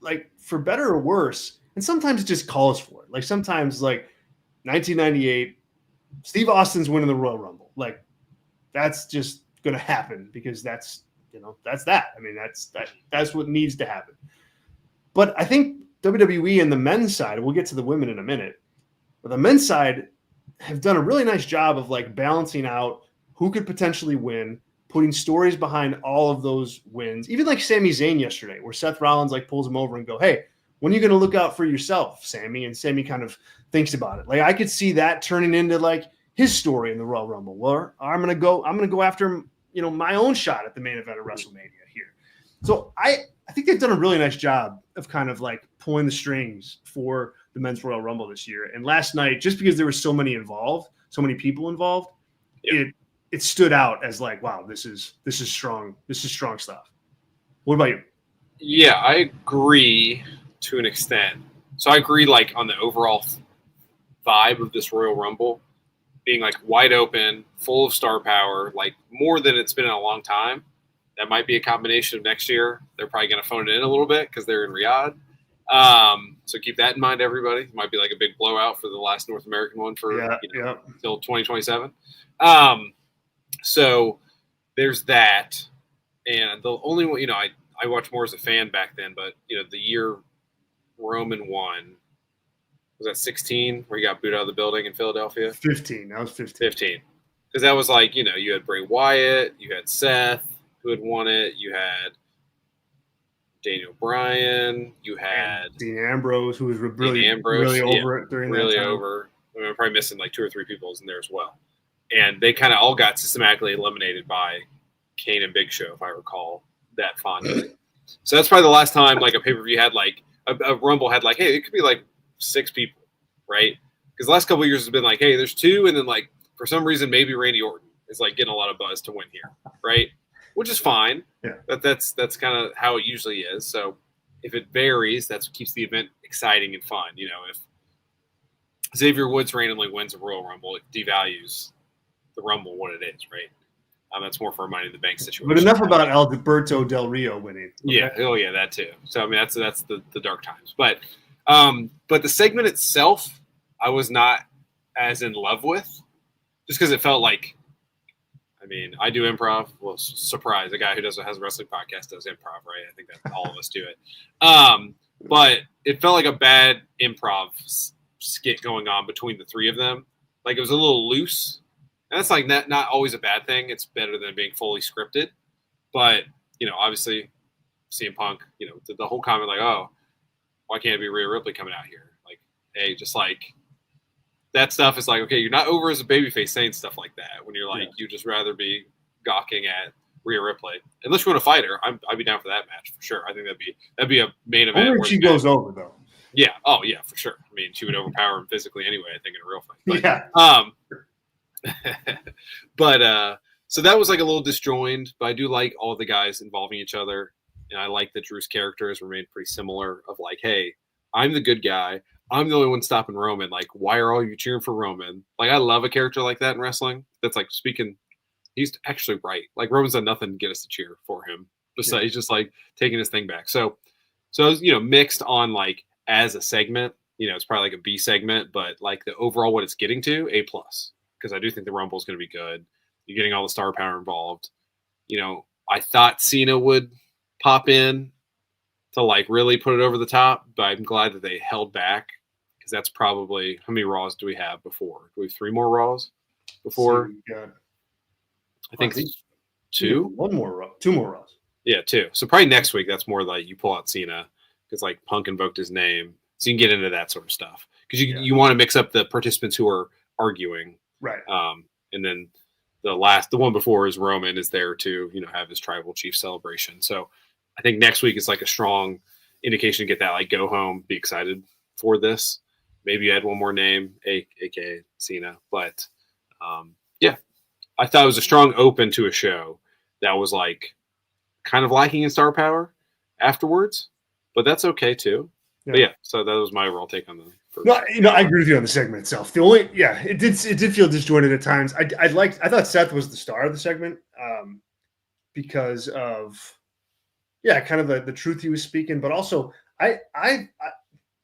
like for better or worse, and sometimes it just calls for it. Like sometimes like 1998, Steve Austin's winning the Royal Rumble. Like that's just going to happen because that's that. I mean, that's what needs to happen. But I think WWE and the men's side, we'll get to the women in a minute, but the men's side have done a really nice job of like balancing out who could potentially win, putting stories behind all of those wins. Even like Sami Zayn yesterday, where Seth Rollins like pulls him over and go, hey, when are you going to look out for yourself, Sami? And Sami kind of thinks about it. Like I could see that turning into like his story in the Royal Rumble. Well, I'm going to go after, my own shot at the main event of WrestleMania here. So I think they've done a really nice job of kind of like pulling the strings for the men's Royal Rumble this year. And last night, just because there were so many people involved, it stood out as like, wow, this is strong. This is strong stuff. What about you? Yeah, I agree to an extent. So I agree like on the overall vibe of this Royal Rumble being like wide open, full of star power, like more than it's been in a long time. That might be a combination of next year. They're probably going to phone it in a little bit because they're in Riyadh. So keep that in mind, everybody. It might be like a big blowout for the last North American one for until 2027. So there's that. And the only one, I watched more as a fan back then, but the year Roman won, was that 16 where he got booed out of the building in Philadelphia? 15. That was 15. Because that was like, you had Bray Wyatt, you had Seth who had won it, you had Daniel Bryan, you had Dean Ambrose, who was really over it during that time. Really over. I mean, I'm probably missing like 2 or 3 people in there as well. And they kind of all got systematically eliminated by Kane and Big Show, if I recall that fondly. So that's probably the last time like a pay-per-view had like a Rumble had like, hey, it could be like 6 people, right? Because the last couple of years has been like, hey, there's 2, and then like for some reason maybe Randy Orton is like getting a lot of buzz to win here, right? Which is fine. Yeah. But that's kind of how it usually is. So if it varies, that's what keeps the event exciting and fun. If Xavier Woods randomly wins a Royal Rumble, it devalues the Rumble what it is, right? That's more for a Money in the Bank situation. But enough about Alberto Del Rio winning. Okay? Yeah. Oh, yeah, that too. So I mean, that's the dark times. But the segment itself, I was not as in love with, just because it felt like. I mean, I do improv. Well, surprise, a guy who has a wrestling podcast does improv, right? I think that all of us do it. But it felt like a bad improv skit going on between the three of them. Like it was a little loose. And that's like not always a bad thing. It's better than being fully scripted. But, obviously CM Punk, the whole comment like, oh, why can't it be Rhea Ripley coming out here? Like, hey, just like that stuff is like, okay, you're not over as a babyface saying stuff like that when you're like, you'd just rather be gawking at Rhea Ripley. Unless you want to fight her, I'd be down for that match for sure. I think that'd be a main event. Only if she goes over though. Yeah. Oh yeah, for sure. I mean, she would overpower him physically anyway, I think, in a real fight. But, so that was like a little disjoined, but I do like all the guys involving each other. And I like that Drew's characters remained pretty similar of like, hey, I'm the good guy. I'm the only one stopping Roman. Like, why are all you cheering for Roman? Like, I love a character like that in wrestling. That's like speaking. He's actually right. Like, Roman's done nothing to get us to cheer for him. Besides, he's just like taking his thing back. So it was, mixed on like as a segment. It's probably like a B segment, but like the overall what it's getting to, A+. Because I do think the Rumble is going to be good. You're getting all the star power involved. I thought Cena would pop in to like really put it over the top, but I'm glad that they held back because that's probably how many Raws do we have before? Do we have 3 more Raws before? So I think 2. 2 more Raws. Yeah, 2. So probably next week that's more like you pull out Cena because like Punk invoked his name, so you can get into that sort of stuff because you want to mix up the participants who are arguing, right? And then the one before is Roman is there to have his tribal chief celebration. So I think next week is like a strong indication to get that like go home, be excited for this. Maybe you add one more name, aka Cena. But I thought it was a strong open to a show that was like kind of lacking in star power afterwards, but that's okay too. Yeah. But so that was my overall take on the first. No, I agree with you on the segment itself. It did feel disjointed at times. I thought Seth was the star of the segment because of kind of the truth he was speaking, but also I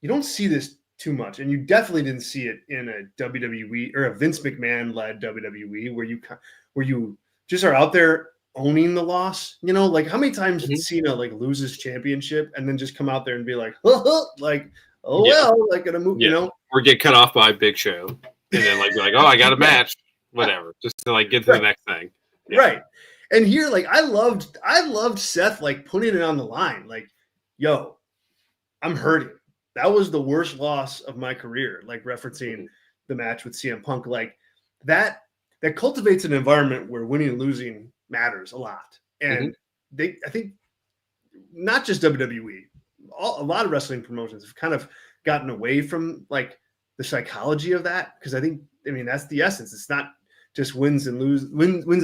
you don't see this too much, and you definitely didn't see it in a WWE or a Vince McMahon led WWE where you just are out there owning the loss. Like how many times did Cena like lose his championship and then just come out there and be like, like, oh well, like gonna move, or get cut off by Big Show, and then like be like, oh, I got a match, whatever, just to like get to the next thing, right? And here, like, I loved Seth like putting it on the line, like, yo, I'm hurting. That was the worst loss of my career, like referencing the match with CM Punk, like that cultivates an environment where winning and losing matters a lot. And I think not just WWE, a lot of wrestling promotions have kind of gotten away from like the psychology of that. Cause I mean, that's the essence. It's not just wins and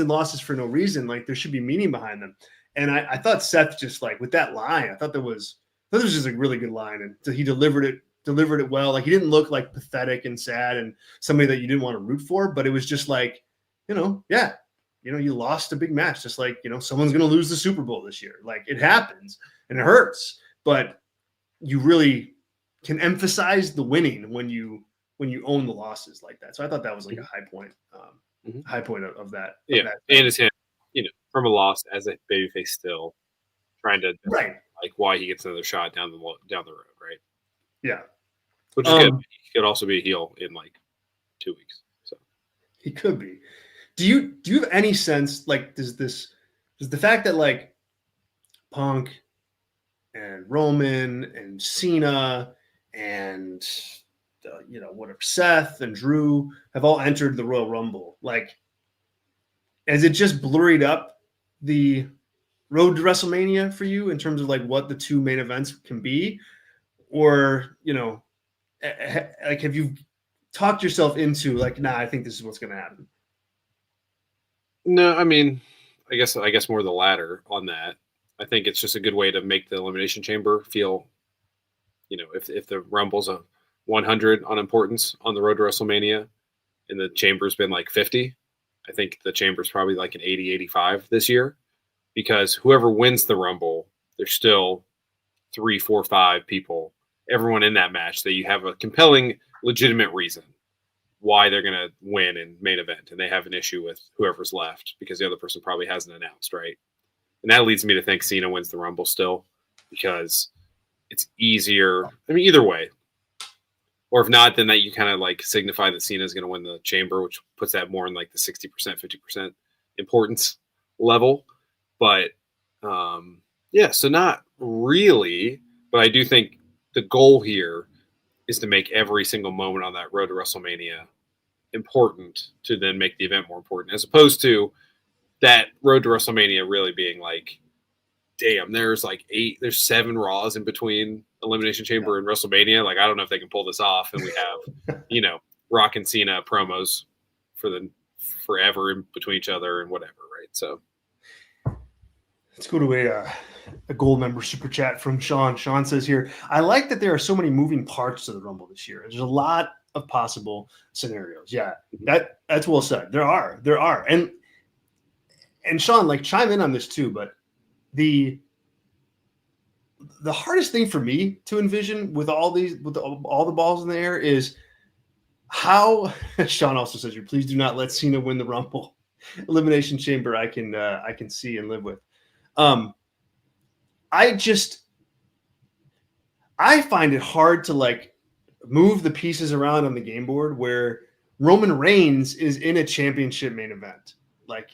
losses for no reason. Like there should be meaning behind them. And I thought Seth just like with that line, I thought there was just a really good line. And he delivered it well. Like he didn't look like pathetic and sad and somebody that you didn't want to root for, but it was just like, you lost a big match. Just like, someone's going to lose the Super Bowl this year. Like it happens and it hurts, but you really can emphasize the winning when you own the losses like that. So I thought that was like a high point, of that. Yeah. Of that. And it's him, from a loss as a babyface still trying to like why he gets another shot down the road. Right. Yeah. Which is good. He could also be a heel in like 2 weeks. So he could be. Do you have any sense, like, does the fact that like Punk and Roman and Cena and whatever Seth and Drew have all entered the Royal Rumble, like, has it just blurred up the road to WrestleMania for you in terms of like what the 2 main events can be, or like have you talked yourself into like, nah, I think this is what's going to happen? No, I mean, I guess more the latter on that. I think it's just a good way to make the Elimination Chamber feel, if the Rumble's a 100 on importance on the road to WrestleMania and the Chamber's been like 50, I think the Chamber's probably like an 80, 85 this year, because whoever wins the Rumble, there's still 3, 4, 5 people, everyone in that match that you have a compelling, legitimate reason why they're going to win in main event, and they have an issue with whoever's left because the other person probably hasn't announced, right? And that leads me to think Cena wins the Rumble still, because it's easier. I mean, either way. Or if not, then that you kind of like signify that Cena is going to win the Chamber, which puts that more in like the 60%, 50% importance level. But yeah, so not really. But I do think the goal here is to make every single moment on that road to WrestleMania important to then make the event more important, as opposed to that road to WrestleMania really being like, damn, there's 7 Raws in between Elimination Chamber and WrestleMania. Like, I don't know if they can pull this off. And we have, Rock and Cena promos for the forever in between each other and whatever, right? So let's go to a gold member super chat from Sean. Sean says here, I like that there are so many moving parts to the Rumble this year. There's a lot of possible scenarios. Yeah, that's well said. There are. And Sean, like, chime in on this too, but the hardest thing for me to envision with all the balls in the air is how Sean also says here, please do not let Cena win the Rumble. Elimination Chamber I can see and live with. I find it hard to like move the pieces around on the game board where Roman Reigns is in a championship main event. Like,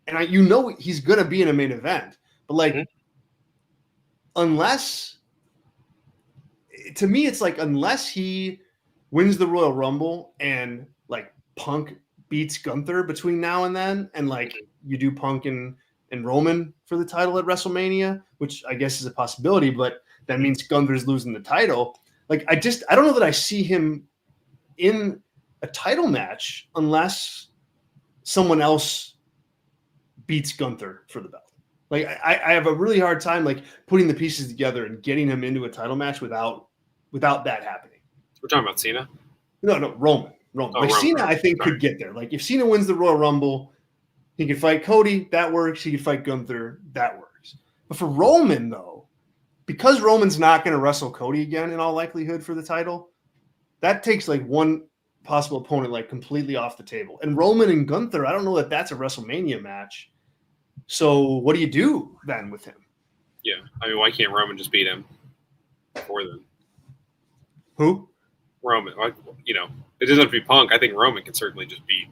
and he's going to be in a main event, but like, unless he wins the Royal Rumble and like Punk beats Gunther between now and then, and like you do Punk and Roman for the title at WrestleMania, which I guess is a possibility, but that means Gunther's losing the title. Like, I don't know that I see him in a title match unless someone else beats Gunther for the belt. Like, I have a really hard time like putting the pieces together and getting him into a title match without that happening. We're talking about Cena? No, Roman. Oh, like Roman. Cena, I think could get there. Like, if Cena wins the Royal Rumble, he could fight Cody. That works. He could fight Gunther. That works. But for Roman, though, because Roman's not going to wrestle Cody again in all likelihood for the title, that takes like one possible opponent like completely off the table. And Roman and Gunther, I don't know that that's a WrestleMania match. So what do you do then with him? Yeah. I mean, why can't Roman just beat him before then? Who? Roman. It doesn't have to be Punk. I think Roman can certainly just beat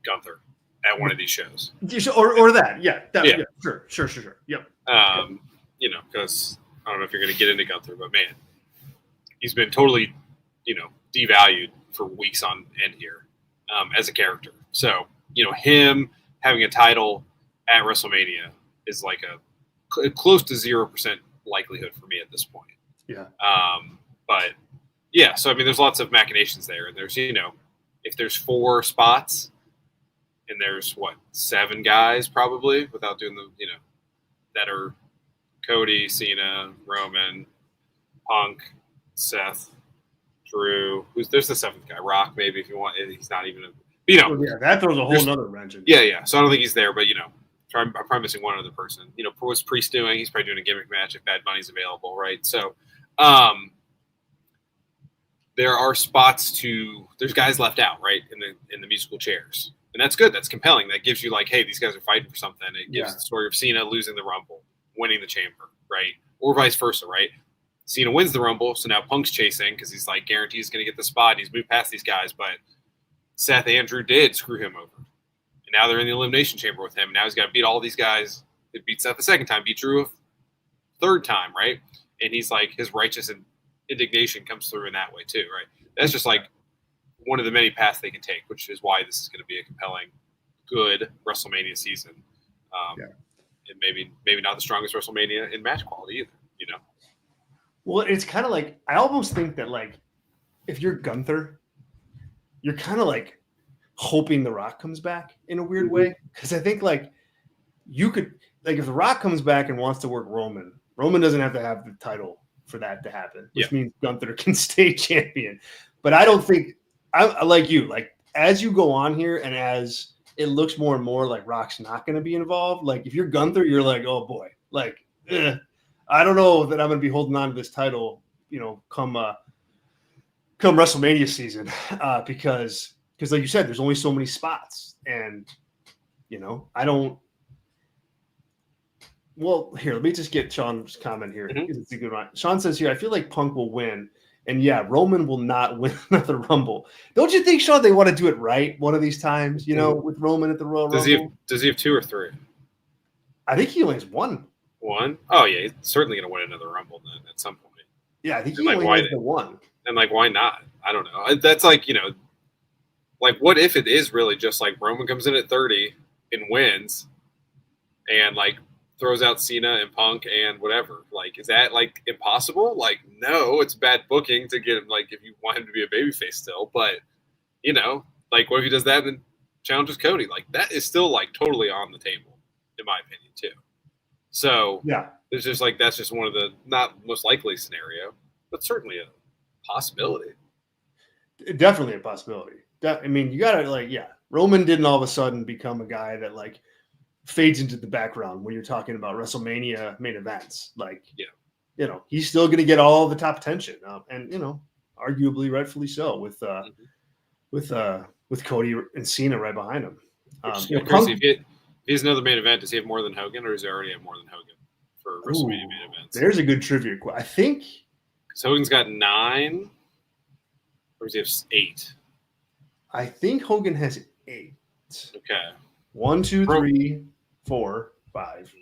Gunther at one of these shows. Or that. Yeah. Yeah. Sure. Yep. Because I don't know if you're going to get into Gunther, but man, he's been totally, devalued for weeks on end here as a character. So, him having a title at WrestleMania is like a close to 0% likelihood for me at this point. Yeah. But yeah, so I mean, there's lots of machinations there, and there's if there's 4 spots, and there's 7 guys probably without doing the that are Cody, Cena, Roman, Punk, Seth, Drew. There's the 7th guy, Rock maybe if you want. He's not even that throws a whole nother wrench in. Yeah. So I don't think he's there, but I'm probably missing one other person. What's Priest doing? He's probably doing a gimmick match if Bad Bunny's available, right? So, there are spots there's guys left out, right, in the musical chairs, and that's good. That's compelling. That gives you like, hey, these guys are fighting for something. It gives the story of Cena losing the Rumble, winning the Chamber, right, or vice versa, right? Cena wins the Rumble, so now Punk's chasing because he's like guaranteed he's going to get the spot. He's moved past these guys, but Seth Andrew did screw him over. And now they're in the Elimination Chamber with him. Now he's got to beat all these guys. He beat Seth the 2nd time, beat Drew a 3rd time, right? And he's like, his righteous indignation comes through in that way too, right? That's just like one of the many paths they can take, which is why this is going to be a compelling, good WrestleMania season. And maybe not the strongest WrestleMania in match quality either, Well, it's kind of like, I almost think that like, if you're Gunther, you're kind of like hoping The Rock comes back in a weird way. Because I think like you could, like if The Rock comes back and wants to work Roman doesn't have to have the title for that to happen, which means Gunther can stay champion. But I don't think, I like you, like as you go on here and as it looks more and more like Rock's not going to be involved. Like if you're Gunther, you're like, oh boy, like I don't know that I'm going to be holding on to this title, come WrestleMania season, because like you said, there's only so many spots, and I don't. Well, here, let me just get Sean's comment here. Mm-hmm. It's a good one. Sean says here, I feel like Punk will win. And yeah, Roman will not win another Rumble. Don't you think, Sean, they want to do it right one of these times, with Roman at the Royal Rumble? Does he have 2 or 3? I think he only has 1. 1? Oh, yeah. He's certainly going to win another Rumble then at some point. Yeah, I think he only has the 1. And, why not? I don't know. That's what if it is really just like Roman comes in at 30 and wins and, throws out Cena and Punk and whatever. Is that impossible? No, it's bad booking to get him if you want him to be a babyface still. But what if he does that and challenges Cody? That is still totally on the table, in my opinion, too. So yeah, it's just that's just one of the not most likely scenario, but certainly a possibility. Definitely a possibility. You gotta Roman didn't all of a sudden become a guy that fades into the background when you're talking about WrestleMania main events. He's still going to get all the top attention, and arguably rightfully so with Cody and Cena right behind him. If he has another main event, does he have more than Hogan, or does he already have more than Hogan for WrestleMania main events? There's a good trivia question. I think because Hogan's got 9, or does he have 8? I think Hogan has 8. Okay. 1, 2, 3, 4, 5.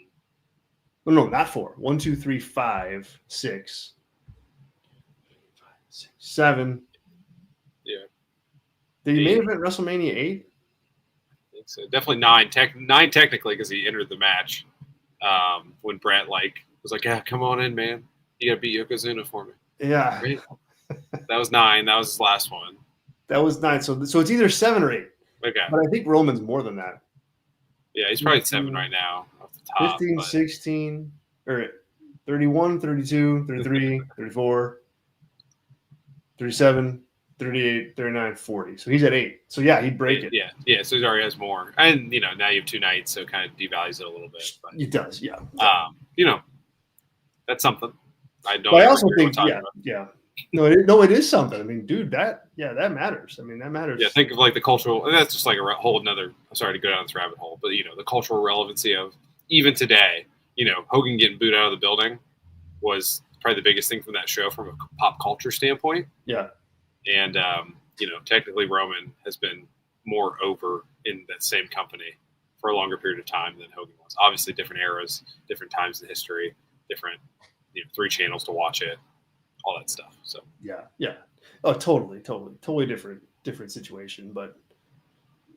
No, not 4. 1, 2, 3, 5, 6, 7. Yeah. Did he main event WrestleMania 8? I think so. Definitely 9. 9 technically because he entered the match when Brett was like, "Yeah, come on in, man. You gotta beat Yokozuna for me." Yeah. Right? That was 9. That was his last one. That was 9. So it's either 7 or 8. Okay. But I think Roman's more than that. Yeah, he's probably 7 right now off the top. 15, 16, or 31, 32, 33, 34, 37, 38, 39, 40. So he's at 8. So yeah, he'd break it. Yeah. So he already has more, and now you have 2 nights, so it kind of devalues it a little bit. But, it does, yeah. That's something. I don't. But I also think, yeah. No, it is something. Dude, that matters. That matters. Yeah, think of the cultural, and that's just a whole another. I'm sorry to go down this rabbit hole, but the cultural relevancy of even today. Hogan getting booed out of the building was probably the biggest thing from that show from a pop culture standpoint. Yeah, and technically Roman has been more over in that same company for a longer period of time than Hogan was. Obviously, different eras, different times in history, different 3 channels to watch it. All that stuff. So yeah. Oh, totally different situation, but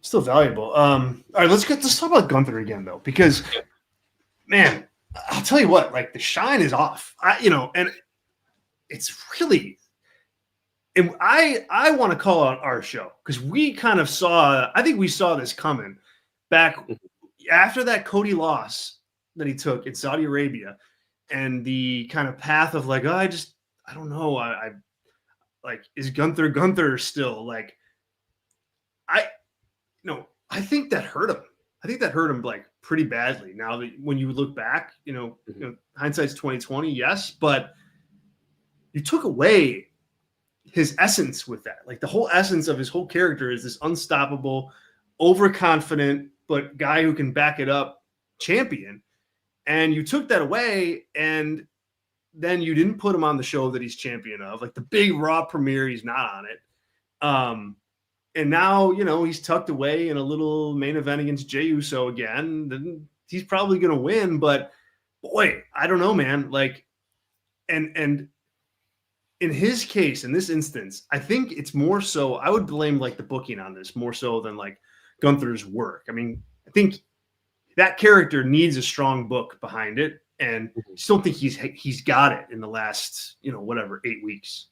still valuable. All right, let's talk about Gunther again though, because man, I'll tell you what, the shine is off. And it's really, and I want to call out our show because we kind of I think we saw this coming back after that Cody loss that he took in Saudi Arabia, and the kind of path of I don't know. I is Gunther still I think that hurt him. I think that hurt him pretty badly. Now that when you look back, hindsight's 2020, yes, but you took away his essence with that. The whole essence of his whole character is this unstoppable, overconfident, but guy who can back it up champion. And you took that away, and then you didn't put him on the show that he's champion of, the big Raw premiere. He's not on it. And now, he's tucked away in a little main event against Jey Uso again. Then he's probably going to win, but boy, I don't know, man. And in his case, in this instance, I think it's more so, I would blame the booking on this more so than Gunther's work. I think that character needs a strong book behind it. And I just don't think he's got it in the last, 8 weeks.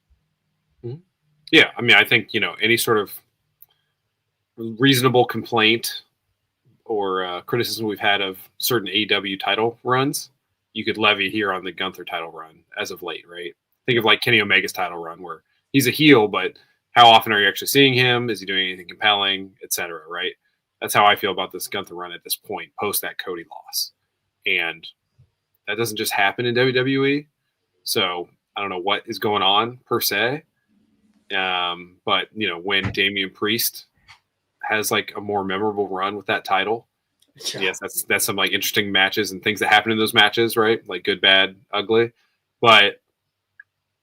Yeah. I think, any sort of reasonable complaint or criticism we've had of certain AEW title runs, you could levy here on the Gunther title run as of late, right? Think of Kenny Omega's title run where he's a heel, but how often are you actually seeing him? Is he doing anything compelling, et cetera, right? That's how I feel about this Gunther run at this point, post that Cody loss. And that doesn't just happen in WWE. So I don't know what is going on per se. But when Damian Priest has like a more memorable run with that title, yes, that's some like interesting matches and things that happen in those matches, right? Like good, bad, ugly. But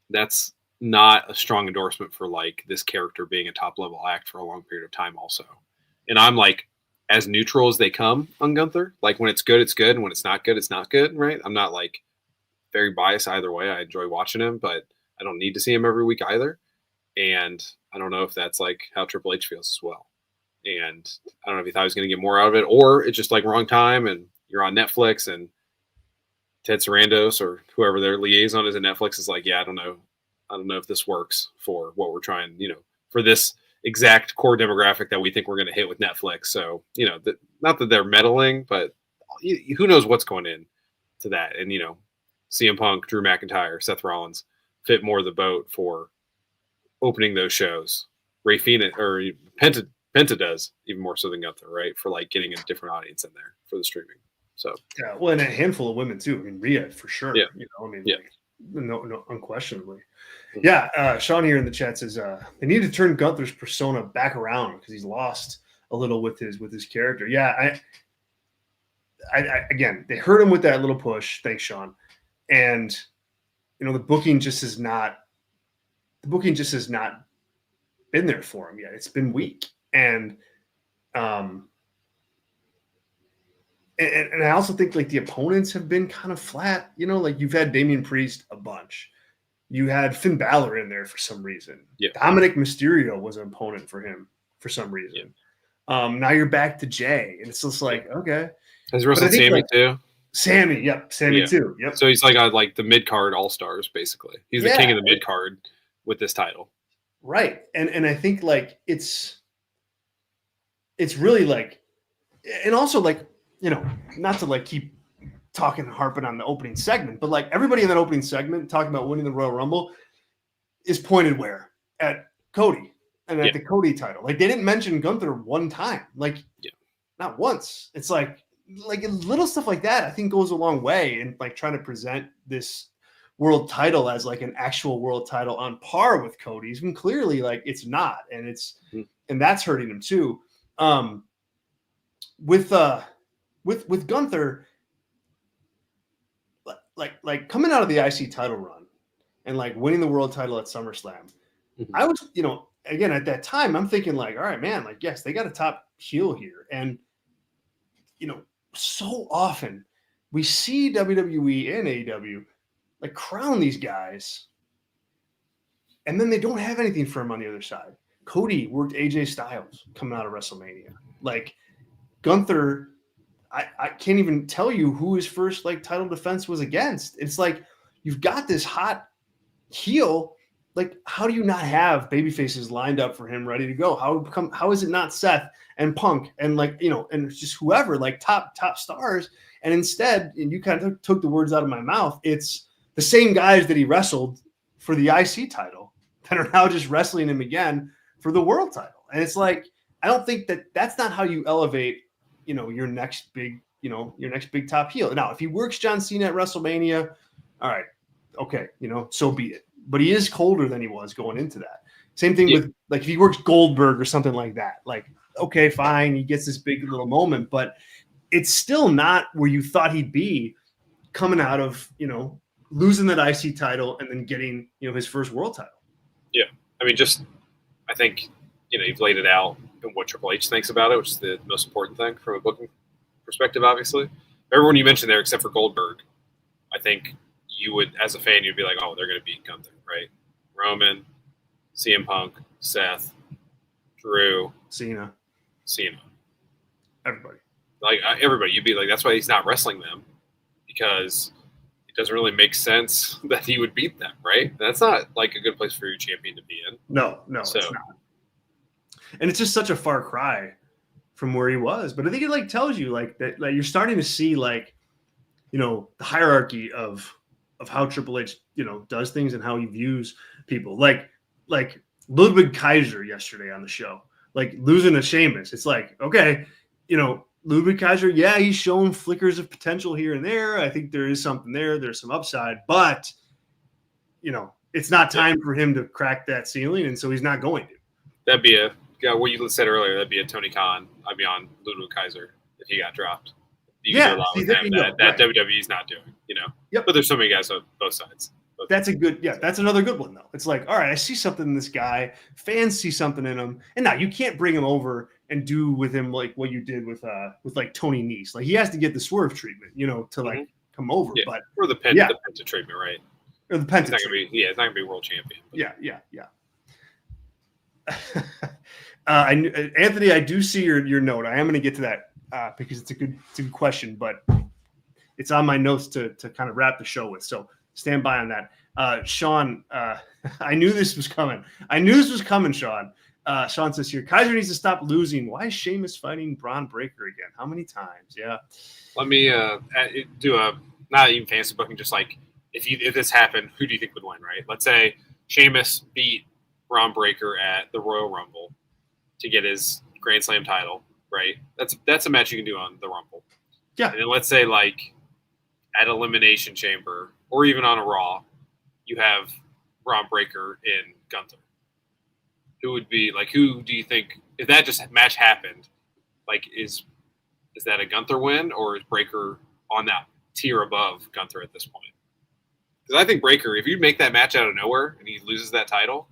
that's not a strong endorsement for like this character being a top level act for a long period of time also. And I'm like as neutral as they come on Gunther. Like when it's good, it's good. And when it's not good, it's not good, right? I'm not like very biased either way. I enjoy watching him, but I don't need to see him every week either. And I don't know if that's like how Triple H feels as well. And I don't know if he thought he was going to get more out of it, or it's just like wrong time and you're on Netflix and Ted Sarandos or whoever their liaison is at Netflix is like, yeah, I don't know if this works for what we're trying, for this exact core demographic that we think we're going to hit with Netflix. So, not that they're meddling, but who knows what's going in to that. And, CM Punk, Drew McIntyre, Seth Rollins fit more the boat for opening those shows. Ray Phoenix or Penta does even more so than Gunther, right? For like getting a different audience in there for the streaming. So yeah, well, and a handful of women too. I mean, Rhea for sure. Yeah. Like, no, unquestionably. Yeah, Sean here in the chat says they need to turn Gunther's persona back around because he's lost a little with his character. Yeah, I again, they hurt him with that little push. Thanks, Sean. And the booking just has not been there for him yet. It's been weak, and I also think like the opponents have been kind of flat. Like you've had Damian Priest a bunch. You had Finn Balor in there for some reason. Yeah. Dominic Mysterio was an opponent for him for some reason. Yeah. Now you're back to Jay, and it's just like, okay. Has wrestled Sammy too? Sammy too. Yep. So he's like on like the mid card all stars, basically. He's the king of the mid card with this title. Right. And I think like it's really like, and also like, not to like keep harping on the opening segment, but like everybody in that opening segment talking about winning the Royal Rumble is pointed where? At Cody and at the Cody title. Like they didn't mention Gunther one time, like not once. It's like little stuff like that I think goes a long way in like trying to present this world title as like an actual world title on par with Cody's, when clearly like it's not, and and that's hurting him too. With Gunther, like coming out of the IC title run and like winning the world title at SummerSlam, I was, again at that time I'm thinking like, all right, man, like yes, they got a top heel here, and so often we see WWE and AEW like crown these guys, and then they don't have anything for him on the other side. Cody worked AJ Styles coming out of WrestleMania. Like Gunther, I can't even tell you who his first like title defense was against. It's like you've got this hot heel. Like, how do you not have baby faces lined up for him, ready to go? How is it not Seth and Punk and like and just whoever like top stars? And instead, and you kind of took the words out of my mouth, it's the same guys that he wrestled for the IC title that are now just wrestling him again for the world title. And it's like, I don't think that's not how you elevate, your next big top heel. Now, if he works John Cena at WrestleMania, all right, okay, so be it. But he is colder than he was going into that. Same thing with like if he works Goldberg or something like that. Like, okay, fine, he gets this big little moment, but it's still not where you thought he'd be coming out of losing that IC title and then getting his first world title. Yeah, I mean, I think you've laid it out and what Triple H thinks about it, which is the most important thing from a booking perspective. Obviously, everyone you mentioned there, except for Goldberg, I think you would, as a fan, you'd be like, oh, they're going to beat Gunther, right? Roman, CM Punk, Seth, Drew, Cena, everybody. Like everybody, you'd be like, that's why he's not wrestling them, because it doesn't really make sense that he would beat them, right? That's not like a good place for your champion to be in. No, it's not. And it's just such a far cry from where he was. But I think it like tells you like that, like you're starting to see like, the hierarchy of how Triple H, does things and how he views people. Like Ludwig Kaiser yesterday on the show, like losing to Sheamus. It's like, okay, Ludwig Kaiser, yeah, he's shown flickers of potential here and there. I think there is something there. There's some upside, but it's not time for him to crack that ceiling, and so he's not going to. That'd be what you said earlier. That'd be a Tony Khan. I'd be on Ludwig Kaiser if he got dropped. You can do a lot with him that WWE's not doing. Yep. But there's so many guys on both sides. That's another good one though. It's like, all right, I see something in this guy. Fans see something in him, and now you can't bring him over and do with him like what you did with like Tony Nese. Like he has to get the swerve treatment, to like come over. Yeah. But or the Penta treatment, right? Or the Penta. It's not gonna be world champion. But. Yeah. Anthony, I do see your note. I am going to get to that because it's a good question, but it's on my notes to kind of wrap the show with. So stand by on that. Sean, I knew this was coming. Sean. Sean says here, Kaiser needs to stop losing. Why is Sheamus fighting Braun Breaker again? How many times? Yeah. Let me do a not even fantasy booking, just like if this happened, who do you think would win, right? Let's say Sheamus beat Braun Breaker at the Royal Rumble to get his Grand Slam title, right? That's a match you can do on the Rumble. Yeah. And then let's say like at Elimination Chamber or even on a Raw, you have Braun Breaker and Gunther. Who do you think if that just match happened, like is that a Gunther win or is Breaker on that tier above Gunther at this point? Because I think Breaker, if you make that match out of nowhere and he loses that title,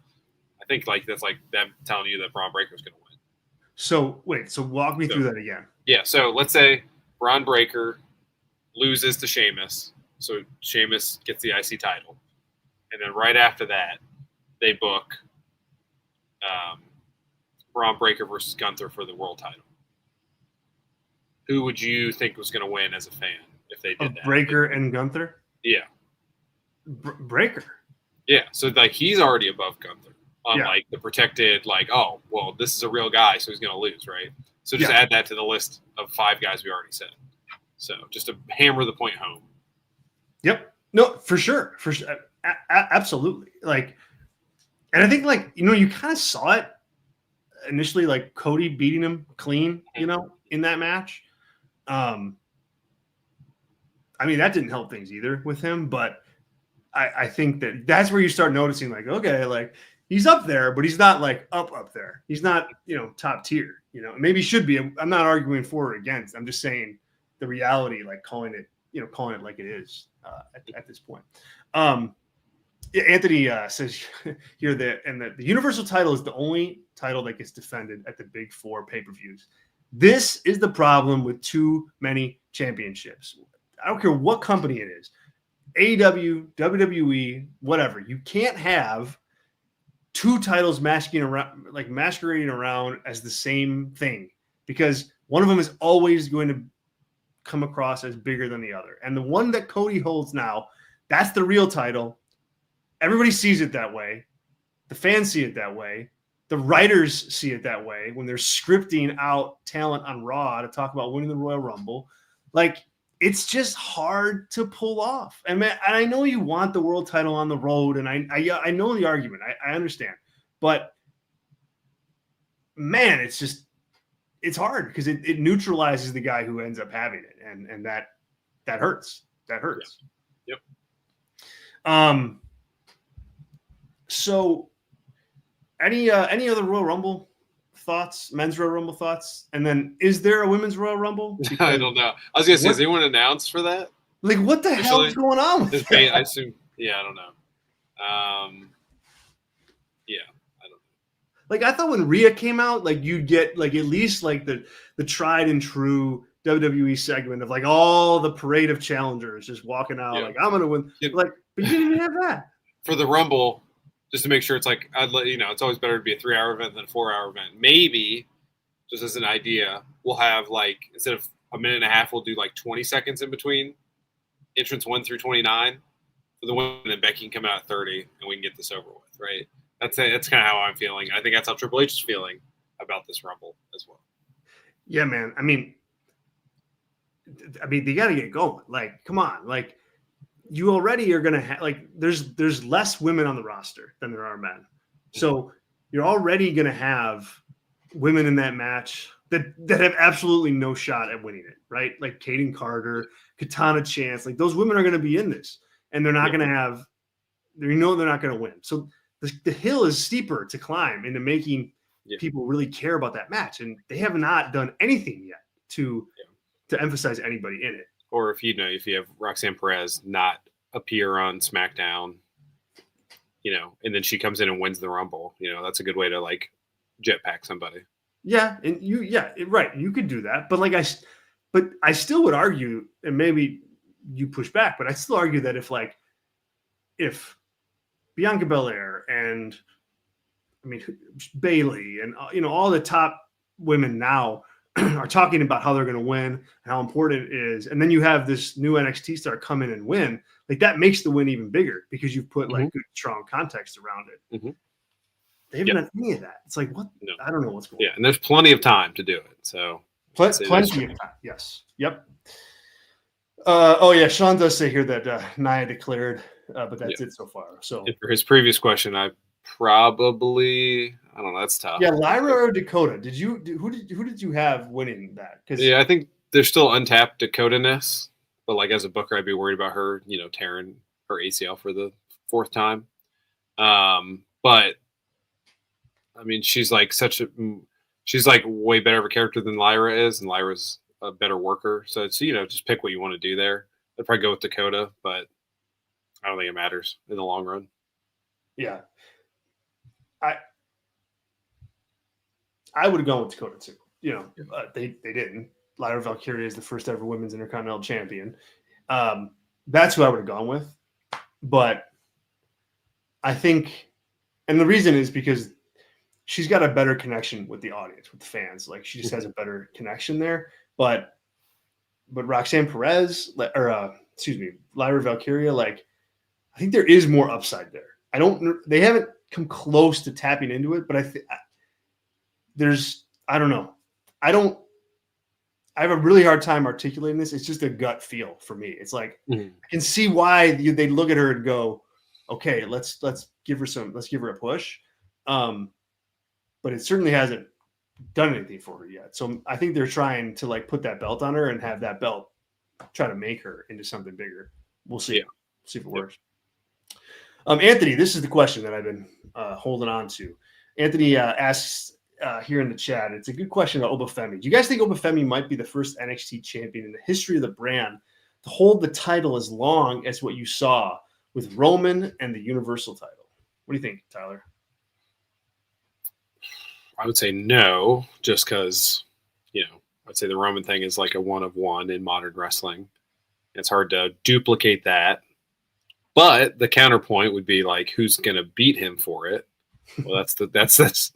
I think like that's like them telling you that Braun Breaker is going to win. So walk me through that again. Yeah, so let's say Braun Breaker loses to Sheamus, so Sheamus gets the IC title, and then right after that, they book Braun Breaker versus Gunther for the world title. Who would you think was going to win as a fan if they did that? Breaker and Gunther? Yeah. Breaker. Yeah, so like he's already above Gunther. Unlike the protected, like, oh, well, this is a real guy, so he's going to lose, right? So just add that to the list of 5 guys we already said. So just to hammer the point home. Yep. No, for sure. Absolutely. Like, and I think like, you kind of saw it initially, like Cody beating him clean, in that match. I mean, that didn't help things either with him, but I think that's where you start noticing like, okay, like he's up there, but he's not like up there. He's not, top tier, maybe he should be. I'm not arguing for or against. I'm just saying the reality, like calling it like it is at this point. Anthony says here that the Universal title is the only title that gets defended at the Big 4 pay-per-views. This is the problem with too many championships. I don't care what company it is, AEW, WWE, whatever. You can't have 2 titles masquerading around as the same thing because one of them is always going to come across as bigger than the other. And the one that Cody holds now, that's the real title. Everybody sees it that way. The fans see it that way. The writers see it that way when they're scripting out talent on Raw to talk about winning the Royal Rumble. Like, it's just hard to pull off. And man, I know you want the world title on the road, and I know the argument. I understand. But man, it's hard because it neutralizes the guy who ends up having it, and that hurts. That hurts. Yep. So any other Royal Rumble thoughts, men's Royal Rumble thoughts? And then is there a women's Royal Rumble? Because I don't know. I was going to say, is anyone announced for that? Like, what the hell is going on with that? I assume, I don't know. I don't know. Like, I thought when Rhea came out, like, you'd get, like, at least, like, the tried and true WWE segment of, like, all the parade of challengers just walking out, like, I'm going to win. Like, but you didn't even have that. For the Rumble, just to make sure it's like, it's always better to be a 3-hour event than a 4-hour event. Maybe, just as an idea, we'll have like, instead of a minute and a half, we'll do like 20 seconds in between entrance 1 through 29 for the women, and Becky can come out at 30 and we can get this over with, right? That's kind of how I'm feeling. I think that's how Triple H is feeling about this Rumble as well. Yeah, man. I mean, they got to get going. Like, come on. Like, you already are going to have, like, there's less women on the roster than there are men. So you're already going to have women in that match that have absolutely no shot at winning it, right? Like Kaden Carter, Katana Chance, like those women are going to be in this, and they're not going to have, they're not going to win. So the hill is steeper to climb into making people really care about that match, and they have not done anything yet to emphasize anybody in it. Or if you have Roxanne Perez not appear on SmackDown, and then she comes in and wins the Rumble, that's a good way to like jetpack somebody. Yeah, and right. You could do that, but I still would argue, and maybe you push back, but I still argue that if Bianca Belair and Bayley and all the top women now are talking about how they're going to win and how important it is, and then you have this new NXT star come in and win, like that makes the win even bigger because you've put like good, strong context around it. Mm-hmm. They haven't done any of that. It's like, what? No. I don't know what's going on. Yeah, and there's plenty of time to do it. So plenty of time. Yes. Yep. Sean does say here that Nia declared, but that's it so far. So and for his previous question, I don't know. That's tough. Yeah, Lyra or Dakota? Who did you have winning that? I think there's still untapped Dakota-ness, but like as a booker, I'd be worried about her, tearing her ACL for the fourth time. But she's like way better of a character than Lyra is, and Lyra's a better worker. So it's, just pick what you want to do there. I'd probably go with Dakota, but I don't think it matters in the long run. Yeah. I would have gone with Dakota too. They didn't. Lyra Valkyria is the first ever women's Intercontinental champion. That's who I would have gone with. But I think, and the reason is because she's got a better connection with the audience, with the fans. Like she just has a better connection there. But Roxanne Perez, Lyra Valkyria, like I think there is more upside there. They haven't come close to tapping into it, but I don't know. I have a really hard time articulating this. It's just a gut feel for me. It's like I can see why they look at her and go, okay, let's give her a push. But it certainly hasn't done anything for her yet. So I think they're trying to like put that belt on her and have that belt try to make her into something bigger. We'll see. Yeah. See if it works. Anthony, this is the question that I've been holding on to. Anthony asks here in the chat, it's a good question about Obafemi. Do you guys think Obafemi might be the first NXT champion in the history of the brand to hold the title as long as what you saw with Roman and the Universal title? What do you think, Tyler? I would say no, just because, I'd say the Roman thing is like a one of one in modern wrestling. It's hard to duplicate that. But the counterpoint would be like, who's going to beat him for it? Well, that's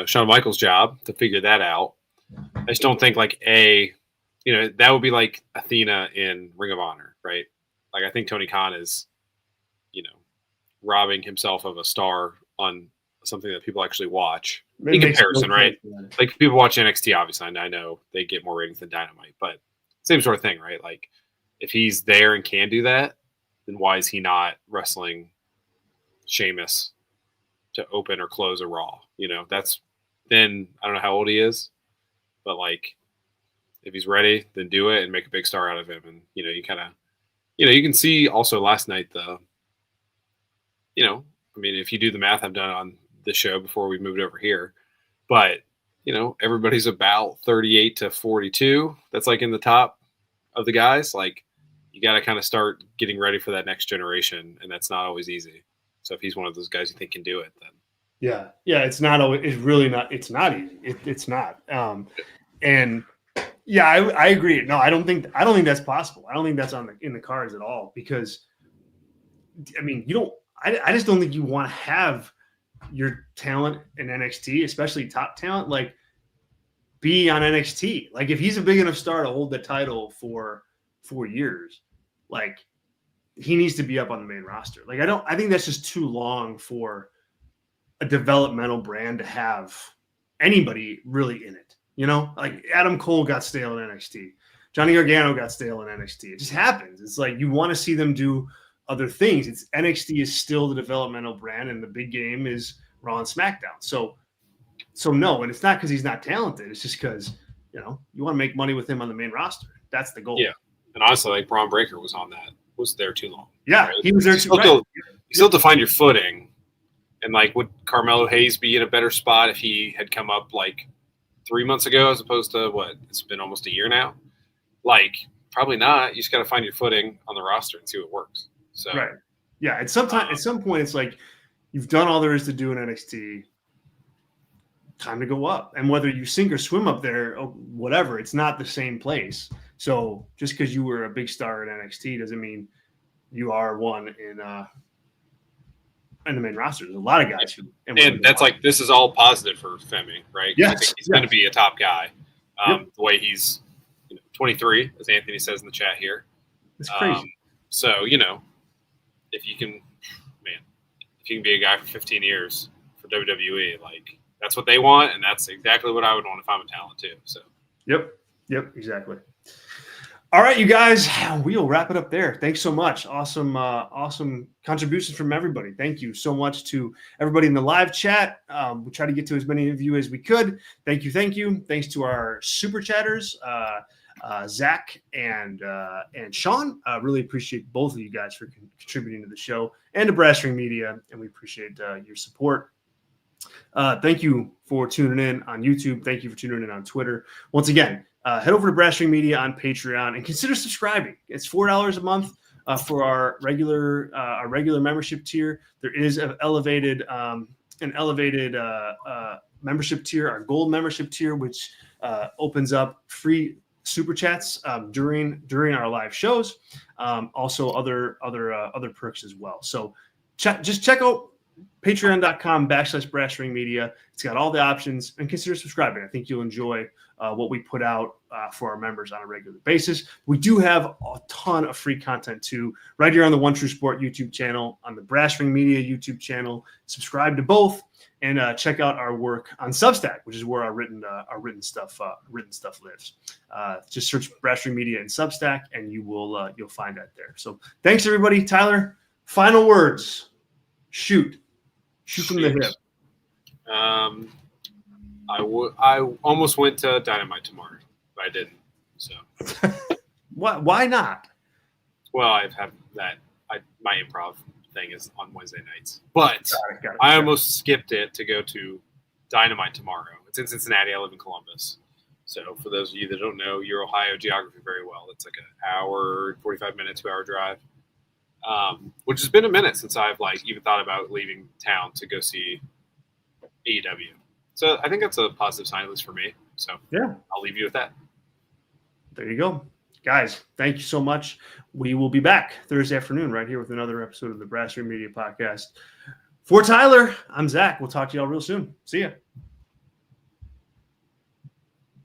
Shawn Michaels' job to figure that out. I just don't think that would be like Athena in Ring of Honor, right? Like I think Tony Khan is, robbing himself of a star on something that people actually watch. In comparison, right? Like people watch NXT, obviously, and I know they get more ratings than Dynamite, but same sort of thing, right? Like if he's there and can do that, then why is he not wrestling Sheamus to open or close a Raw? Then I don't know how old he is, but like if he's ready, then do it and make a big star out of him. And you kind of, you can see also last night if you do the math I've done on the show before we moved over here, but everybody's about 38 to 42. That's like in the top of the guys. Like you got to kind of start getting ready for that next generation, and that's not always easy. So if he's one of those guys you think can do it, then it's not always. It's really not. It's not easy. It's not. And I agree. No, I don't think that's possible. I don't think that's in the cards at all because, you don't. I just don't think you want to have your talent in NXT, especially top talent, like be on NXT. Like if he's a big enough star to hold the title for 4 years, like he needs to be up on the main roster. Like I think that's just too long for a developmental brand to have anybody really in it. Like Adam Cole got stale in NXT. Johnny Gargano got stale in NXT. It just happens. It's like you want to see them do other things. It's NXT is still the developmental brand, and the big game is Raw and SmackDown. So So no, and it's not because he's not talented. It's just because you want to make money with him on the main roster. That's the goal. Yeah, and honestly, like Braun Breaker was there too long. Yeah, right? he was there too. You still have to find your footing, and like, would Carmelo Hayes be in a better spot if he had come up like 3 months ago as opposed to what? It's been almost a year now. Like, probably not. You just got to find your footing on the roster and see what works. So right, yeah. At some point, it's like you've done all there is to do in NXT. Time to go up, and whether you sink or swim up there, or whatever, it's not the same place. So just because you were a big star in NXT doesn't mean you are one in the main roster. There's a lot of guys who, and that's like, this is all positive for Femi, right? Yes, I think he's going to be a top guy. The way he's 23, as Anthony says in the chat here. It's crazy. So if you can be a guy for 15 years for WWE, like, that's what they want, and that's exactly what I would want if I'm a talent too. So yep, exactly. All right, you guys, we'll wrap it up there. Thanks so much. Awesome contributions from everybody. Thank you so much to everybody in the live chat. We try to get to as many of you as we could. Thank you. Thanks to our super chatters, Zach and Sean. Really appreciate both of you guys for contributing to the show, and to Brass Ring Media, and we appreciate your support. Thank you for tuning in on YouTube. Thank you for tuning in on Twitter. Once again, head over to Brass Ring Media on Patreon and consider subscribing. It's $4 a month for our regular membership tier. There is an elevated membership tier, our gold membership tier, which opens up free super chats during our live shows. Also other perks as well. So just check out patreon.com/Brass Ring Media. It's got all the options, and consider subscribing. I think you'll enjoy what we put out for our members on a regular basis. We do have a ton of free content too, right here on the One True Sport YouTube channel, on the Brass Ring Media YouTube channel. Subscribe to both, and check out our work on Substack, which is where our written stuff lives. Just search Brass Ring Media in Substack, and you'll find that there. So thanks everybody. Tyler, final words. Shoot from the hip. I almost went to Dynamite tomorrow, but I didn't. So why not? Well, I've had that. My improv thing is on Wednesday nights, but Got it. I almost skipped it to go to Dynamite tomorrow. It's in Cincinnati. I live in Columbus. So for those of you that don't know your Ohio geography very well, it's like an hour, 45-minute, 2-hour drive. Which has been a minute since I've even thought about leaving town to go see AEW. So I think that's a positive sign, at least for me. So yeah, I'll leave you with that. There you go. Guys, thank you so much. We will be back Thursday afternoon right here with another episode of the Brass Ring Media Podcast. For Tyler, I'm Zach. We'll talk to y'all real soon. See ya.